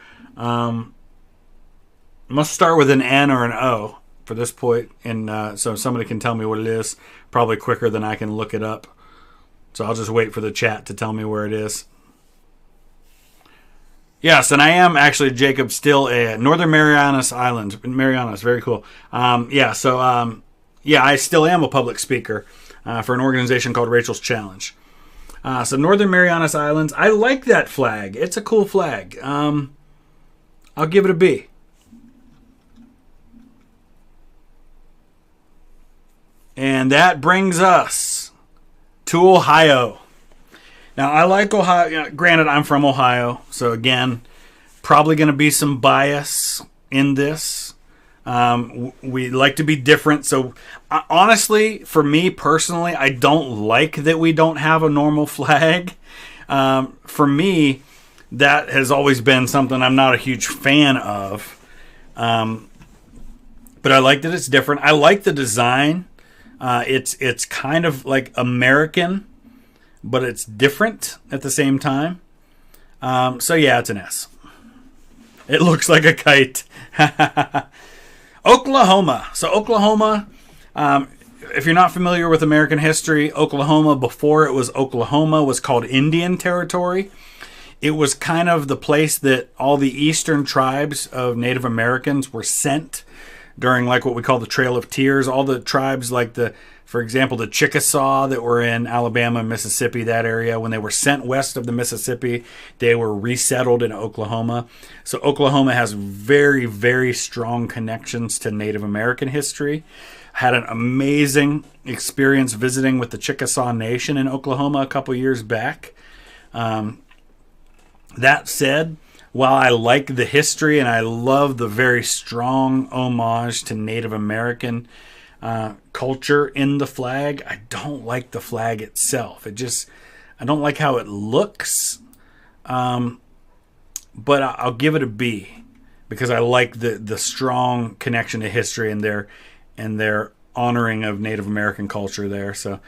A: Must start with an N or an O for this point. And so somebody can tell me what it is. Probably quicker than I can look it up. So I'll just wait for the chat to tell me where it is. Yes, and I am actually, Jacob, still a Northern Marianas Islands. Marianas, very cool. I still am a public speaker for an organization called Rachel's Challenge. So Northern Marianas Islands, I like that flag. It's a cool flag. I'll give it a B. And that brings us to Ohio. Now, I like Ohio. Granted, I'm from Ohio. So, again, probably going to be some bias in this. We like to be different. So, honestly, for me personally, I don't like that we don't have a normal flag. For me, that has always been something I'm not a huge fan of. But I like that it's different. I like the design. It's kind of like American, but it's different at the same time. So yeah, it's an S. It looks like a kite. Oklahoma. So Oklahoma, if you're not familiar with American history, Oklahoma, before it was Oklahoma, was called Indian Territory. It was kind of the place that all the eastern tribes of Native Americans were sent during like what we call the Trail of Tears. All the tribes like for example, the Chickasaw that were in Alabama and Mississippi, that area, when they were sent west of the Mississippi, they were resettled in Oklahoma. So Oklahoma has very, very strong connections to Native American history. Had an amazing experience visiting with the Chickasaw Nation in Oklahoma a couple years back. That said, while I like the history and I love the very strong homage to Native American culture in the flag, I don't like the flag itself. I don't like how it looks. But I'll give it a B because I like the strong connection to history and their honoring of Native American culture there. So,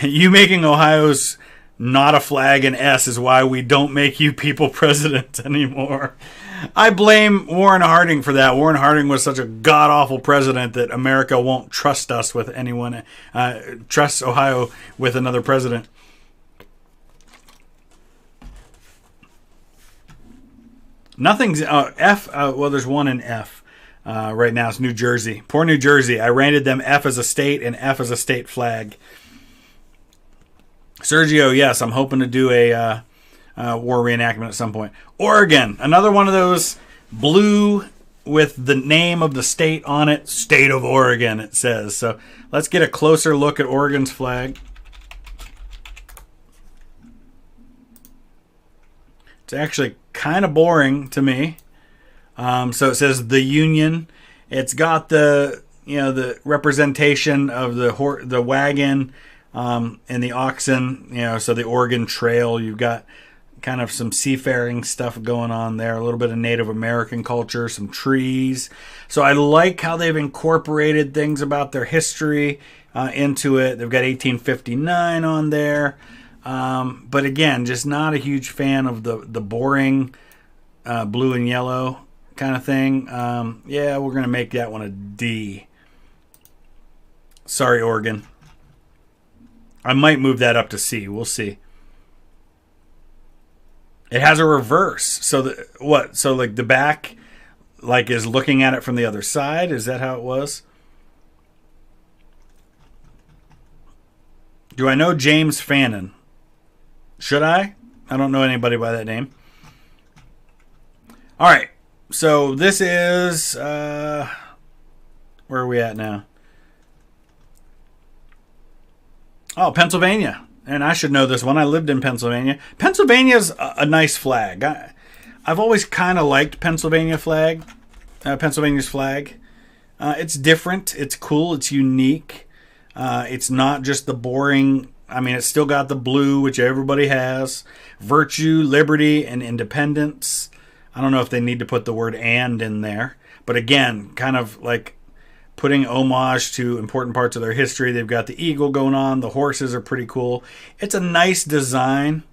A: you making Ohio's not a flag an S is why we don't make you people president anymore. I blame Warren Harding for that. Warren Harding was such a god-awful president that America won't trust us with anyone, trust Ohio with another president. Nothing's F. Well, there's one in F right now. It's New Jersey. Poor New Jersey. I rated them F as a state and F as a state flag. Sergio, yes, I'm hoping to do a war reenactment at some point. Oregon, another one of those blue with the name of the state on it. State of Oregon, it says. So let's get a closer look at Oregon's flag. It's actually kind of boring to me. So it says the Union. It's got the representation of the wagon and the oxen. So the Oregon Trail. You've got kind of some seafaring stuff going on there, a little bit of Native American culture, some trees. So I like how they've incorporated things about their history into it. They've got 1859 on there. But again, just not a huge fan of the boring blue and yellow kind of thing. Yeah, we're going to make that one a D. Sorry, Oregon. I might move that up to C. We'll see. It has a reverse. So what? So like the back, like is looking at it from the other side. Is that how it was? Do I know James Fannin? Should I? I don't know anybody by that name. All right. So this is where are we at now? Oh, Pennsylvania. And I should know this one. I lived in Pennsylvania. Pennsylvania's a nice flag. I've always kind of liked Pennsylvania's flag. It's different. It's cool. It's unique. It's not just the boring. I mean, it's still got the blue, which everybody has. Virtue, liberty, and independence. I don't know if they need to put the word "and" in there. But again, kind of like putting homage to important parts of their history. They've got the eagle going on. The horses are pretty cool. It's a nice design.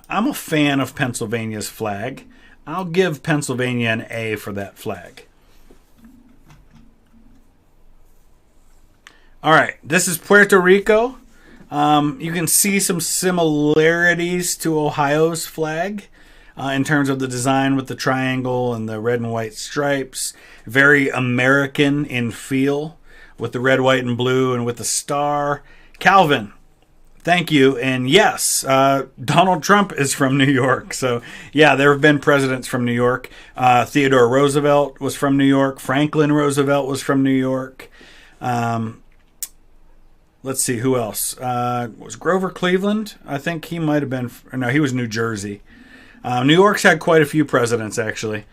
A: I'm a fan of Pennsylvania's flag. I'll give Pennsylvania an A for that flag. All right, this is Puerto Rico. You can see some similarities to Ohio's flag in terms of the design with the triangle and the red and white stripes. Very American in feel with the red, white, and blue and with the star. Calvin, thank you. And yes, Donald Trump is from New York. So yeah, there have been presidents from New York. Theodore Roosevelt was from New York. Franklin Roosevelt was from New York. Let's see, who else? Was Grover Cleveland? I think he might have been. No, he was New Jersey. New York's had quite a few presidents, actually.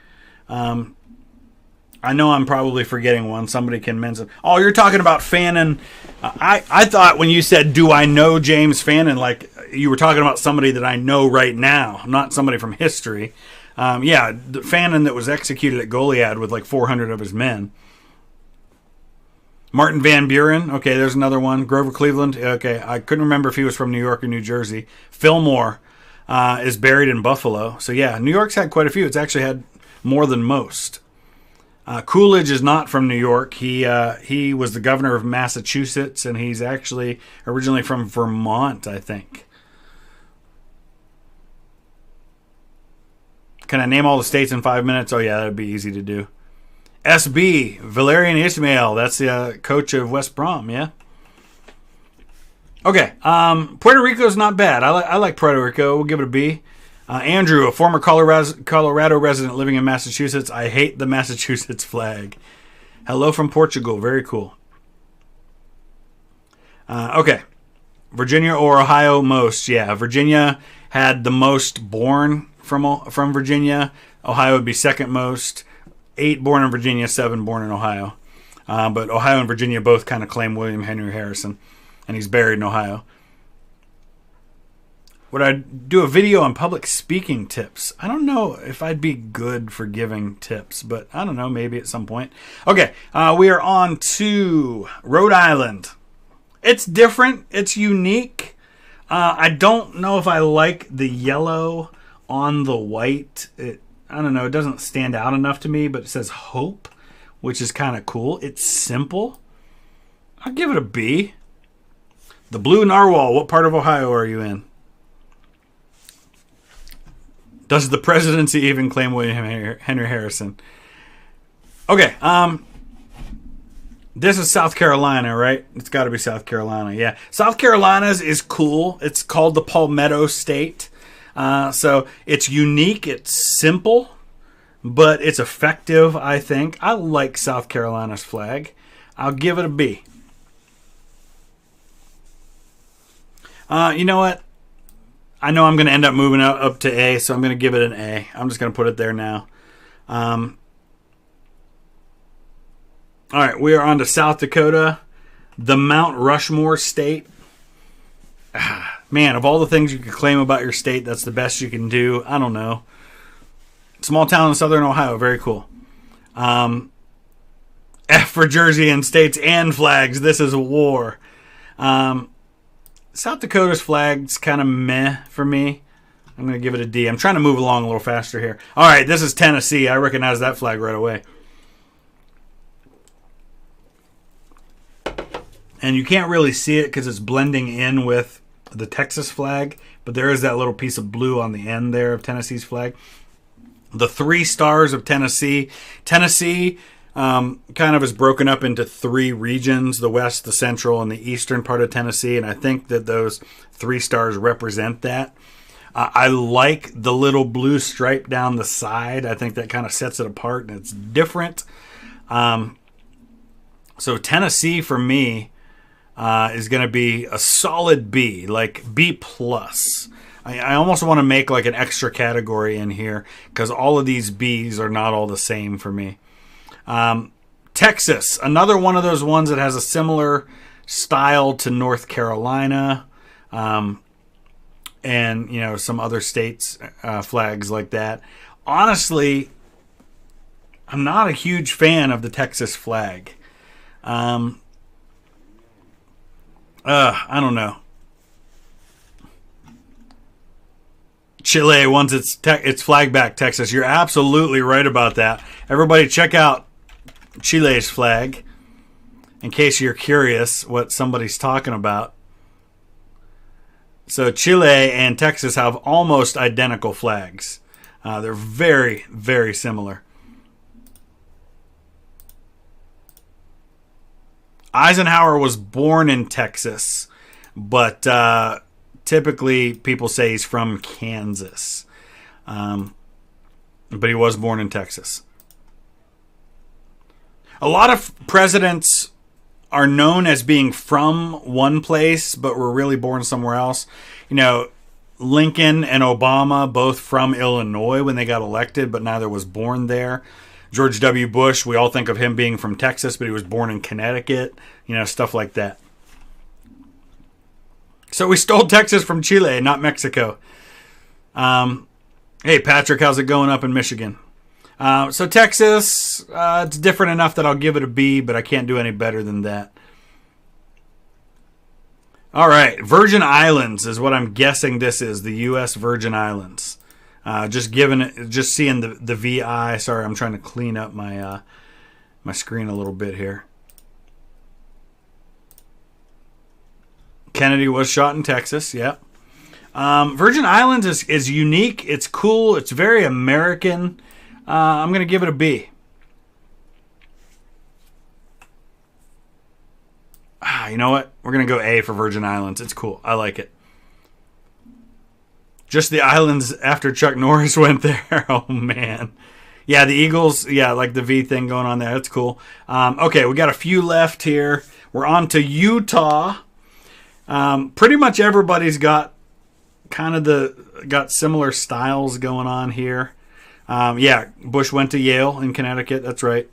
A: I know I'm probably forgetting one. Somebody can mention. Oh, you're talking about Fannin. I thought when you said, do I know James Fannin, like you were talking about somebody that I know right now, not somebody from history. Yeah, the Fannin that was executed at Goliad with like 400 of his men. Martin Van Buren. Okay, there's another one. Grover Cleveland. Okay, I couldn't remember if he was from New York or New Jersey. Fillmore is buried in Buffalo. So yeah, New York's had quite a few. It's actually had more than most. Coolidge is not from New York. He was the governor of Massachusetts, and he's actually originally from Vermont, I think. Can I name all the states in 5 minutes? Oh yeah, that'd be easy to do. SB, Valerian Ismail. That's the coach of West Brom, yeah? Okay, Puerto Rico's not bad. I like Puerto Rico. We'll give it a B. Andrew, a former Colorado resident living in Massachusetts. I hate the Massachusetts flag. Hello from Portugal. Very cool. Okay. Virginia or Ohio most? Yeah, Virginia had the most born from Virginia. Ohio would be second most. 8 born in Virginia, 7 born in Ohio. But Ohio and Virginia both kind of claim William Henry Harrison, and he's buried in Ohio. Would I do a video on public speaking tips? I don't know if I'd be good for giving tips, but I don't know, maybe at some point. Okay, we are on to Rhode Island. It's different. It's unique. I don't know if I like the yellow on the white. I don't know. It doesn't stand out enough to me, but it says hope, which is kind of cool. It's simple. I'll give it a B. The Blue Narwhal. What part of Ohio are you in? Does the presidency even claim William Henry Harrison? Okay. This is South Carolina, right? It's got to be South Carolina. Yeah. South Carolina's is cool. It's called the Palmetto State. So it's unique. It's simple, but it's effective, I think. I like South Carolina's flag. I'll give it a B. You know what? I know I'm going to end up moving up to A, so I'm going to give it an A. I'm just going to put it there now. All right, we are on to South Dakota, the Mount Rushmore State. Man, of all the things you could claim about your state, that's the best you can do. I don't know. Small town in southern Ohio. Very cool. F for Jersey and states and flags. This is a war. South Dakota's flag's kind of meh for me. I'm going to give it a D. I'm trying to move along a little faster here. All right, this is Tennessee. I recognize that flag right away. And you can't really see it because it's blending in with the Texas flag, but there is that little piece of blue on the end there of Tennessee's flag. The 3 stars of Tennessee. Tennessee kind of is broken up into 3 regions, the west, the central, and the eastern part of Tennessee, and I think that those 3 stars represent that. I like the little blue stripe down the side. I think that kind of sets it apart, and it's different. So Tennessee, for me, is going to be a solid B, like B+. I almost want to make like an extra category in here because all of these B's are not all the same for me. Texas, another one of those ones that has a similar style to North Carolina, and some other states' flags like that. Honestly, I'm not a huge fan of the Texas flag. I don't know. Chile wants its flag back, Texas. You're absolutely right about that. Everybody check out Chile's flag in case you're curious what somebody's talking about. So Chile and Texas have almost identical flags. They're very, very similar. Eisenhower was born in Texas, but typically people say he's from Kansas. But he was born in Texas. A lot of presidents are known as being from one place, but were really born somewhere else. Lincoln and Obama, both from Illinois when they got elected, but neither was born there. George W. Bush, we all think of him being from Texas, but he was born in Connecticut. Stuff like that. So we stole Texas from Chile, not Mexico. Hey, Patrick, how's it going up in Michigan? So Texas, it's different enough that I'll give it a B, but I can't do any better than that. All right, Virgin Islands is what I'm guessing this is, the U.S. Virgin Islands. Just seeing the VI. Sorry, I'm trying to clean up my my screen a little bit here. Kennedy was shot in Texas. Yep. Virgin Islands is unique. It's cool. It's very American. I'm going to give it a B. You know what? We're going to go A for Virgin Islands. It's cool. I like it. Just the islands after Chuck Norris went there. Oh, man. Yeah, the Eagles. Yeah, like the V thing going on there. That's cool. Okay, we got a few left here. We're on to Utah. Pretty much everybody's got got similar styles going on here. Yeah, Bush went to Yale in Connecticut. That's right.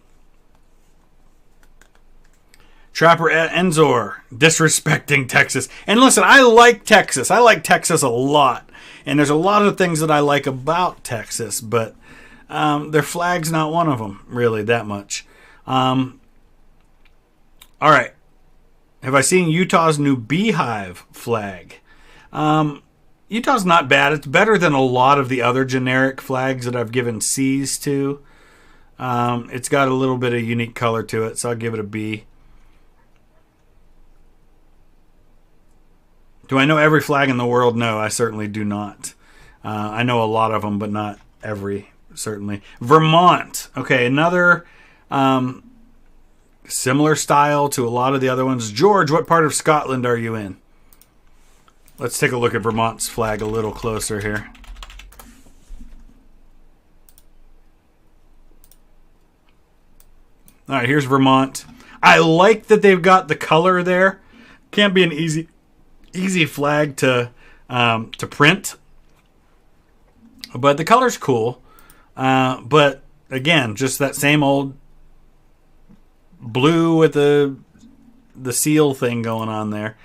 A: Trapper Enzor, disrespecting Texas. And listen, I like Texas. I like Texas a lot. And there's a lot of things that I like about Texas, but their flag's not one of them, really, that much. All right. Have I seen Utah's new beehive flag? Utah's not bad. It's better than a lot of the other generic flags that I've given C's to. It's got a little bit of unique color to it, so I'll give it a B. Do I know every flag in the world? No, I certainly do not. I know a lot of them, but not every, certainly. Vermont. Okay, another similar style to a lot of the other ones. George, what part of Scotland are you in? Let's take a look at Vermont's flag a little closer here. All right, here's Vermont. I like that they've got the color there. Can't be an easy flag to print, but the color's cool. But again, just that same old blue with the seal thing going on there.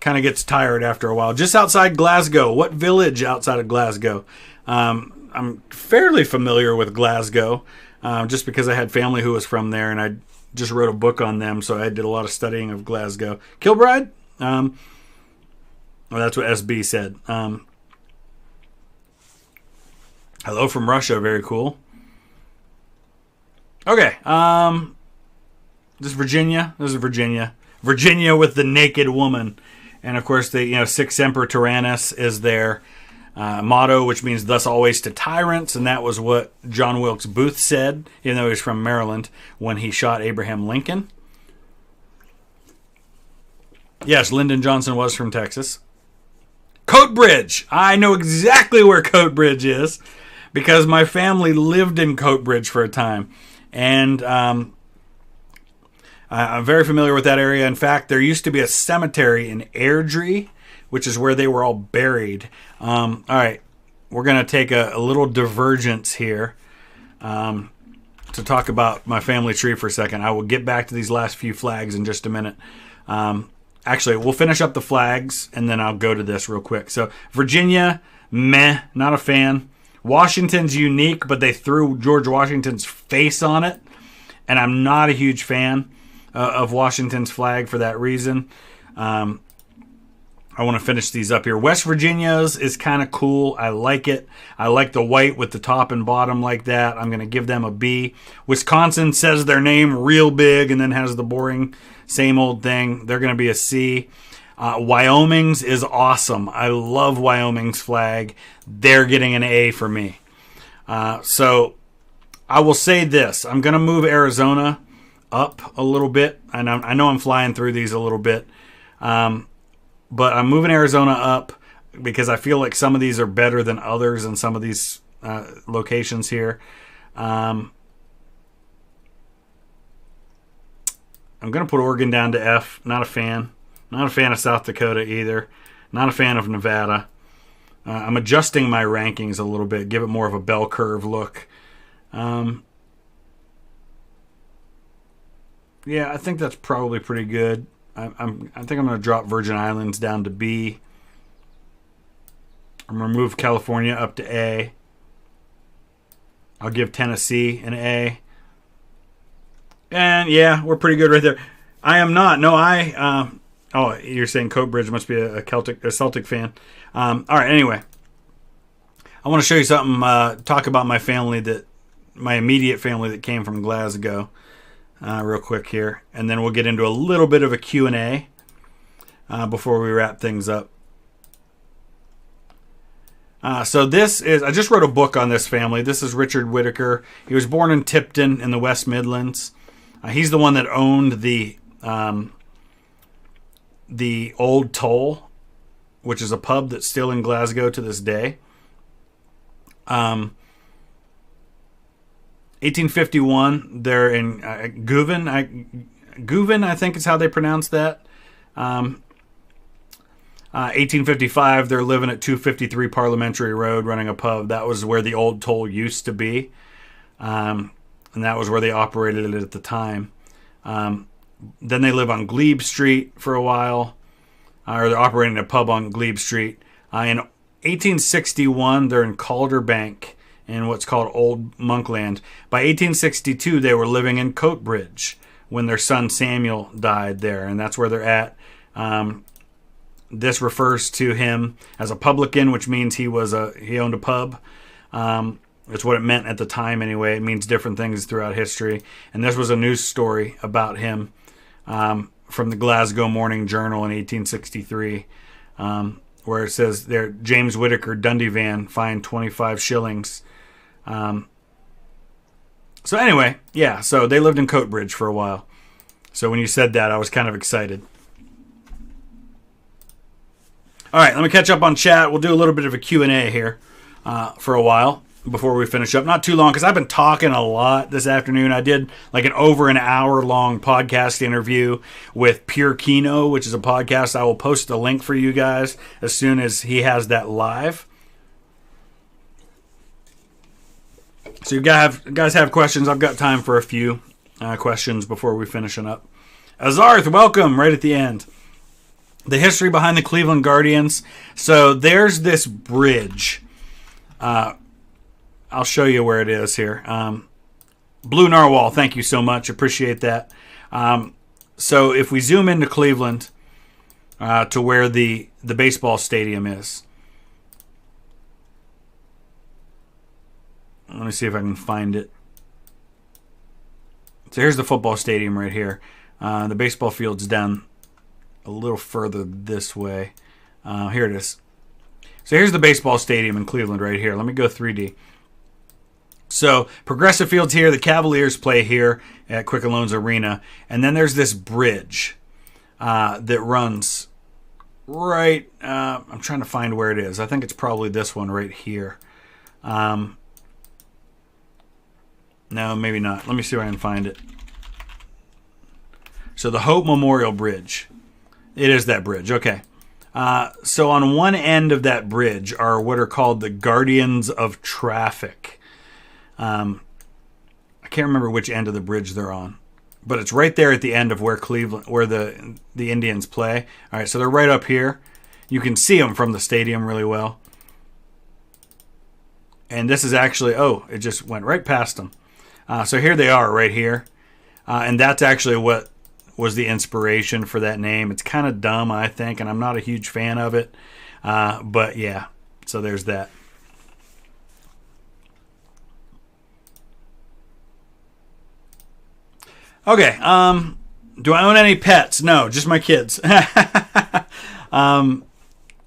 A: kind of gets tired after a while. Just outside Glasgow. What village outside of Glasgow? I'm fairly familiar with Glasgow, just because I had family who was from there, and I just wrote a book on them, so I did a lot of studying of Glasgow. Kilbride? Well, that's what SB said. Hello from Russia. Very cool. Okay. This is Virginia. This is Virginia. Virginia with the naked woman. And, of course, the Sic Semper Tyrannis is their motto, which means thus always to tyrants. And that was what John Wilkes Booth said, even though he's from Maryland, when he shot Abraham Lincoln. Yes, Lyndon Johnson was from Texas. Coatbridge. I know exactly where Coatbridge is because my family lived in Coatbridge for a time. And I'm very familiar with that area. In fact, there used to be a cemetery in Airdrie, which is where they were all buried. All right, we're going to take a little divergence here to talk about my family tree for a second. I will get back to these last few flags in just a minute. Actually, we'll finish up the flags, and then I'll go to this real quick. So, Virginia, meh, not a fan. Washington's unique, but they threw George Washington's face on it, and I'm not a huge fan of Washington's flag for that reason. I want to finish these up here. West Virginia's is kind of cool. I like it. I like the white with the top and bottom like that. I'm going to give them a B. Wisconsin says their name real big and then has the boring same old thing. They're going to be a C. Wyoming's is awesome. I love Wyoming's flag. They're getting an A for me. So I will say this. I'm going to move Arizona up a little bit. And I know I'm flying through these a little bit. But I'm moving Arizona up because I feel like some of these are better than others in some of these locations here. I'm going to put Oregon down to F. Not a fan. Not a fan of South Dakota either. Not a fan of Nevada. I'm adjusting my rankings a little bit. Give it more of a bell curve look. Yeah, I think that's probably pretty good. I think I'm going to drop Virgin Islands down to B. I'm going to move California up to A. I'll give Tennessee an A. And yeah, we're pretty good right there. I am not. No, oh, you're saying Coatbridge must be a Celtic fan. All right. Anyway, I want to show you something. Talk about my family my immediate family that came from Glasgow, real quick here, and then we'll get into a little bit of a Q&A before we wrap things up. So this is, I just wrote a book on this family. This is Richard Whitaker. He was born in Tipton in the West Midlands. He's the one that owned the Old Toll, which is a pub that's still in Glasgow to this day. 1851, they're in Gouvin. Gouvin, I think is how they pronounce that. 1855, they're living at 253 Parliamentary Road, running a pub. That was where the Old Toll used to be. And that was where they operated it at the time. Then they live on Glebe Street for a while. Or they're operating a pub on Glebe Street. In 1861, they're in Calderbank in what's called Old Monkland. By 1862, they were living in Coatbridge when their son Samuel died there. And that's where they're at. This refers to him as a publican, which means he owned a pub. It's what it meant at the time anyway. It means different things throughout history. And this was a news story about him from the Glasgow Morning Journal in 1863, where it says there, James Whitaker Dundee van fined 25 shillings. So anyway, yeah, so they lived in Coatbridge for a while. So when you said that, I was kind of excited. All right, let me catch up on chat. We'll do a little bit of a Q&A here for a while before we finish up. Not too long, because I've been talking a lot this afternoon. I did like an over an hour long podcast interview with Pure Kino, which is a podcast. I will post a link for you guys as soon as he has that live. So you guys have questions. I've got time for a few questions before we finish up. Azarth, welcome right at the end. the history behind the Cleveland Guardians. So there's this bridge. I'll show you where it is here. Blue Narwhal, thank you so much. Appreciate that. So if we zoom into Cleveland to where the baseball stadium is. Let me see if I can find it. So here's the football stadium right here. The baseball field's down a little further this way. Here it is. So here's the baseball stadium in Cleveland right here. Let me go 3D. So Progressive Field's here. The Cavaliers play here at Quicken Loans Arena. And then there's this bridge that runs right... I'm trying to find where it is. I think it's probably this one right here. No, maybe not. Let me see if I can find it. So the Hope Memorial Bridge. It is that bridge. Okay. So on one end of that bridge are what are called the Guardians of Traffic. I can't remember which end of the bridge they're on, but it's right there at the end of where the Indians play. All right, so they're right up here. You can see them from the stadium really well. And this is actually, it just went right past them. So here they are right here. And that's actually what was the inspiration for that name. It's kind of dumb, I think, and I'm not a huge fan of it. But yeah, so there's that. Okay, do I own any pets? No, just my kids. Have I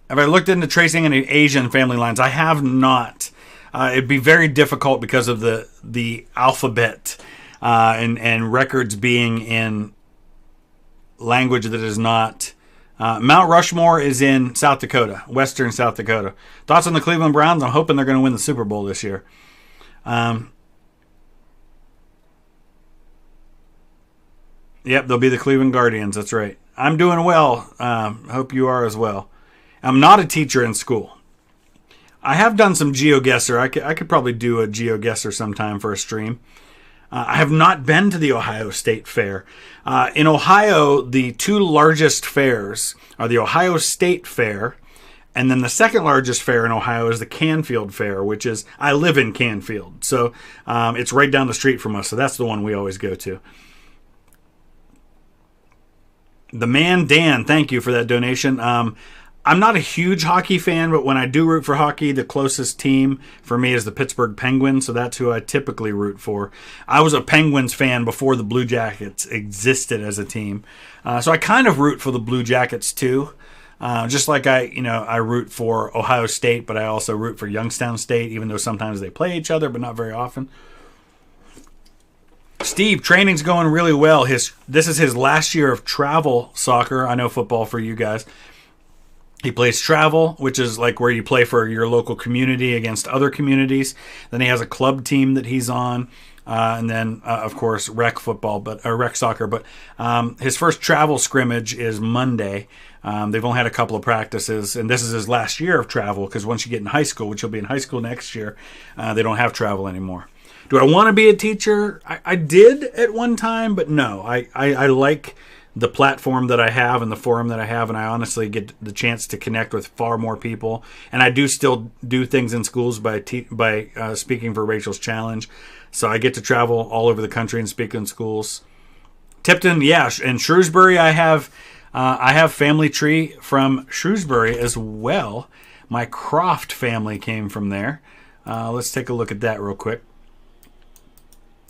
A: looked into tracing any Asian family lines? I have not. It'd be very difficult because of the alphabet and records being in language that is not. Mount Rushmore is in South Dakota, western South Dakota. Thoughts on the Cleveland Browns? I'm hoping they're going to win the Super Bowl this year. Yep, they'll be the Cleveland Guardians. That's right. I'm doing well. Hope you are as well. I'm not a teacher in school. I have done some GeoGuessr. I could probably do a GeoGuessr sometime for a stream. I have not been to the Ohio State Fair. In Ohio, the two largest fairs are the Ohio State Fair, and then the second largest fair in Ohio is the Canfield Fair, which is, I live in Canfield. So it's right down the street from us, so that's the one we always go to. The man Dan, thank you for that donation. I'm not a huge hockey fan, but when I do root for hockey, the closest team for me is the Pittsburgh Penguins, so that's who I typically root for. I was a Penguins fan before the Blue Jackets existed as a team, so I kind of root for the Blue Jackets too. Just like I root for Ohio State, but I also root for Youngstown State, even though sometimes they play each other, but not very often. Steve, training's going really well. This is his last year of travel soccer. I know football for you guys. He plays travel, which is like where you play for your local community against other communities. Then he has a club team that he's on. And then, of course, rec soccer. But his first travel scrimmage is Monday. They've only had a couple of practices. And this is his last year of travel because once you get in high school, which he'll be in high school next year, they don't have travel anymore. Do I want to be a teacher? I did at one time, but no. I like the platform that I have and the forum that I have, and I honestly get the chance to connect with far more people. And I do still do things in schools by speaking for Rachel's Challenge. So I get to travel all over the country and speak in schools. Tipton, yeah, in Shrewsbury, I have family tree from Shrewsbury as well. My Croft family came from there. Let's take a look at that real quick.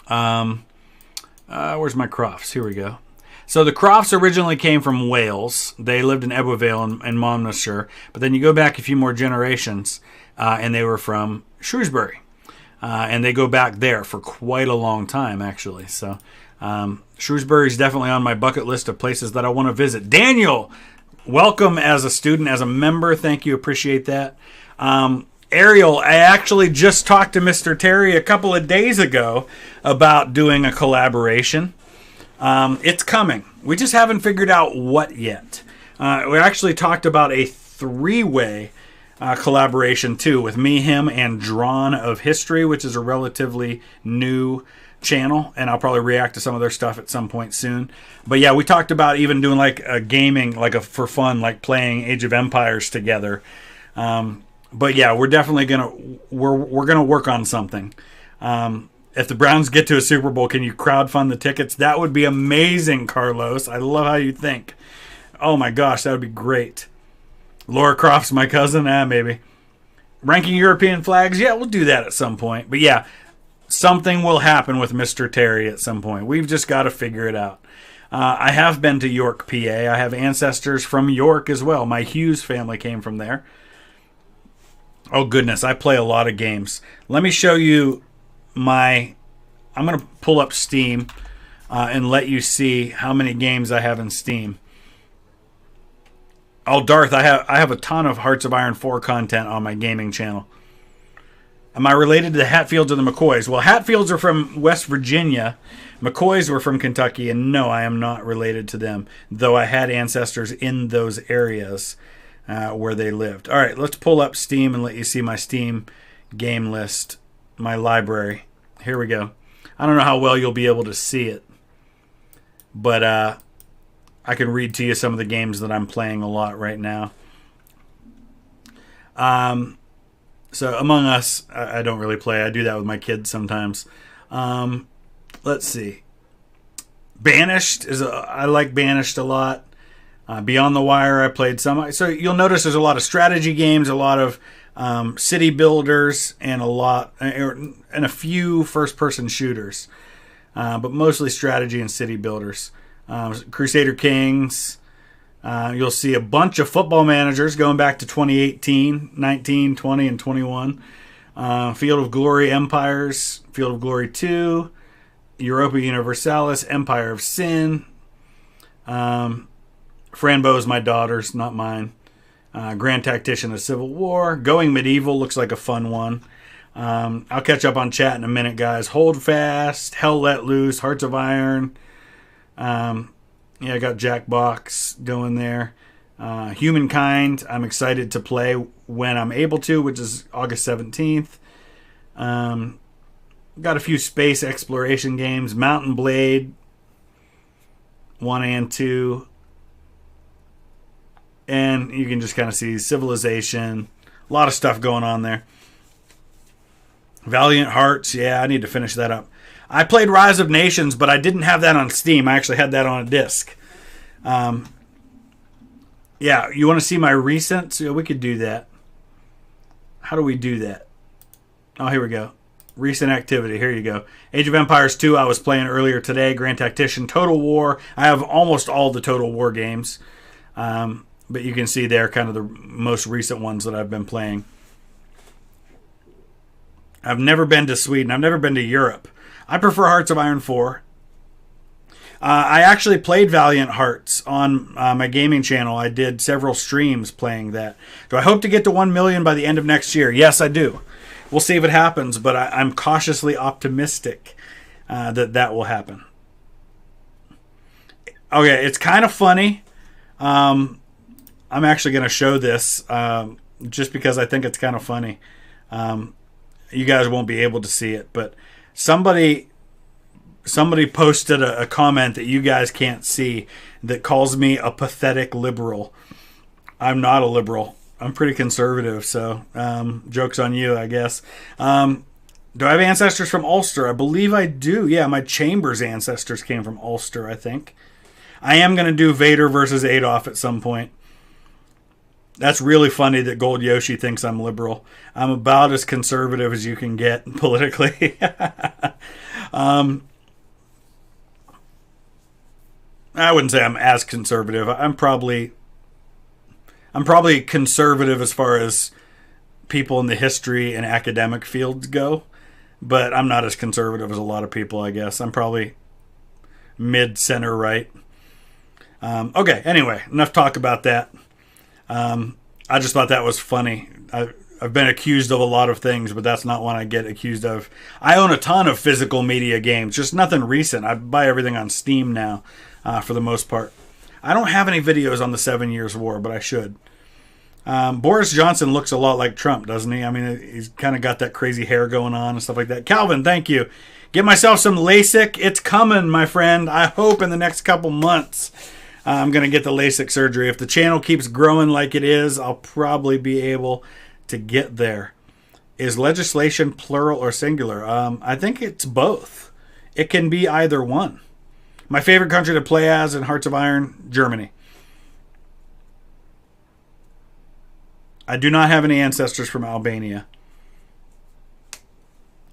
A: Where's my Crofts? Here we go. So the Crofts originally came from Wales. They lived in Ebbowvale and Monmouthshire. But then you go back a few more generations, and they were from Shrewsbury. And they go back there for quite a long time, actually. So Shrewsbury is definitely on my bucket list of places that I want to visit. Daniel, welcome as a student, as a member. Thank you. Appreciate that. Ariel, I actually just talked to Mr. Terry a couple of days ago about doing a collaboration. It's coming. We just haven't figured out what yet. We actually talked about a three-way collaboration, too, with me, him, and Drawn of History, which is a relatively new channel, and I'll probably react to some of their stuff at some point soon. But yeah, we talked about even doing like a gaming, like a for fun, like playing Age of Empires together. But yeah, we're definitely we're gonna work on something. If the Browns get to a Super Bowl, can you crowdfund the tickets? That would be amazing, Carlos. I love how you think. Oh my gosh, that would be great. Laura Croft's my cousin? Maybe. Ranking European flags? Yeah, we'll do that at some point. But yeah, something will happen with Mr. Terry at some point. We've just got to figure it out. I have been to York, PA. I have ancestors from York as well. My Hughes family came from there. Oh goodness, I play a lot of games. Let me show you I'm going to pull up Steam and let you see how many games I have in Steam. Oh, Darth, I have a ton of Hearts of Iron 4 content on my gaming channel. Am I related to the Hatfields or the McCoys? Well, Hatfields are from West Virginia. McCoys were from Kentucky, and no, I am not related to them, though I had ancestors in those areas where they lived. All right, let's pull up Steam and let you see my Steam game list, my library. Here we go. I don't know how well you'll be able to see it, but I can read to you some of the games that I'm playing a lot right now. So Among Us, I don't really play. I do that with my kids sometimes. Let's see. Banished I like Banished a lot. Beyond the Wire, I played some. So you'll notice there's a lot of strategy games, a lot of city builders, and a few first-person shooters, but mostly strategy and city builders. Crusader Kings. You'll see a bunch of football managers going back to 2018, 19, 20, and 21. Field of Glory Empires, Field of Glory 2, Europa Universalis, Empire of Sin. Frambo's my daughter's, not mine. Grand Tactician of Civil War. Going Medieval looks like a fun one. I'll catch up on chat in a minute, guys. Hold Fast, Hell Let Loose, Hearts of Iron. I got Jackbox going there. Humankind, I'm excited to play when I'm able to, which is August 17th. Got a few space exploration games. Mountain Blade 1 and 2. And you can just kind of see Civilization. A lot of stuff going on there. Valiant Hearts, yeah, I need to finish that up. I played Rise of Nations, but I didn't have that on Steam. I actually had that on a disc. Yeah, you want to see my recent? Yeah, we could do that. How do we do that? Oh, here we go. Recent activity. Here you go. Age of Empires 2 I was playing earlier today. Grand Tactician. Total War. I have almost all the Total War games. But you can see there kind of the most recent ones that I've been playing. I've never been to Sweden. I've never been to Europe. I prefer Hearts of Iron 4. I actually played Valiant Hearts on my gaming channel. I did several streams playing that. Do I hope to get to 1 million by the end of next year? Yes, I do. We'll see if it happens, but I'm cautiously optimistic that will happen. Okay, it's kind of funny. I'm actually going to show this just because I think it's kind of funny. You guys won't be able to see it, but somebody posted a comment that you guys can't see that calls me a pathetic liberal. I'm not a liberal. I'm pretty conservative, so joke's on you, I guess. Do I have ancestors from Ulster? I believe I do. Yeah, my Chambers ancestors came from Ulster, I think. I am going to do Vader versus Adolf at some point. That's really funny that Gold Yoshi thinks I'm liberal. I'm about as conservative as you can get politically. I wouldn't say I'm as conservative. I'm probably conservative as far as people in the history and academic fields go, but I'm not as conservative as a lot of people, I guess. I'm probably mid-center right. Okay, anyway, enough talk about that. I just thought that was funny. I've been accused of a lot of things, but that's not one I get accused of. I own a ton of physical media games, just nothing recent. I buy everything on Steam now, for the most part. I don't have any videos on the 7 Years' War, but I should. Boris Johnson looks a lot like Trump, doesn't he? I mean, he's kind of got that crazy hair going on and stuff like that. Calvin, thank you. get myself some LASIK. It's coming, my friend. I hope in the next couple months I'm going to get the LASIK surgery. If the channel keeps growing like it is, I'll probably be able to get there. Is legislation plural or singular? I think it's both. It can be either one. My favorite country to play as in Hearts of Iron, Germany. I do not have any ancestors from Albania.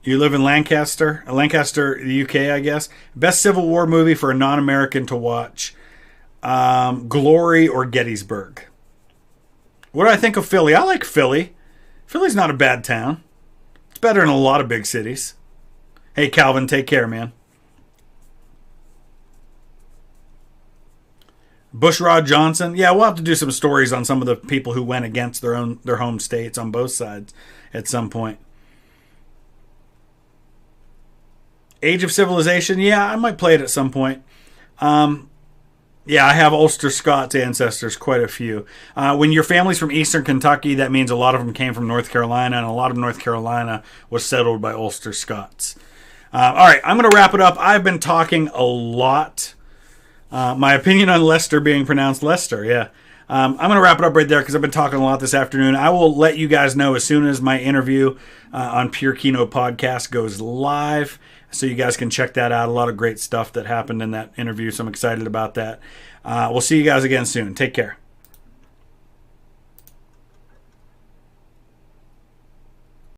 A: You live in Lancaster, the UK, I guess. Best Civil War movie for a non-American to watch. Glory or Gettysburg. What do I think of Philly? I like Philly. Philly's not a bad town. It's better than a lot of big cities. Hey, Calvin, take care, man. Bushrod Johnson. Yeah, we'll have to do some stories on some of the people who went against their home states on both sides at some point. Age of Civilization. Yeah, I might play it at some point. Yeah, I have Ulster Scots ancestors, quite a few. When your family's from Eastern Kentucky, that means a lot of them came from North Carolina, and a lot of North Carolina was settled by Ulster Scots. All right, I'm going to wrap it up. I've been talking a lot. My opinion on Leicester being pronounced Leicester, yeah. I'm going to wrap it up right there because I've been talking a lot this afternoon. I will let you guys know as soon as my interview on Pure Kino Podcast goes live, so you guys can check that out. A lot of great stuff that happened in that interview, so I'm excited about that. We'll see you guys again soon. Take care.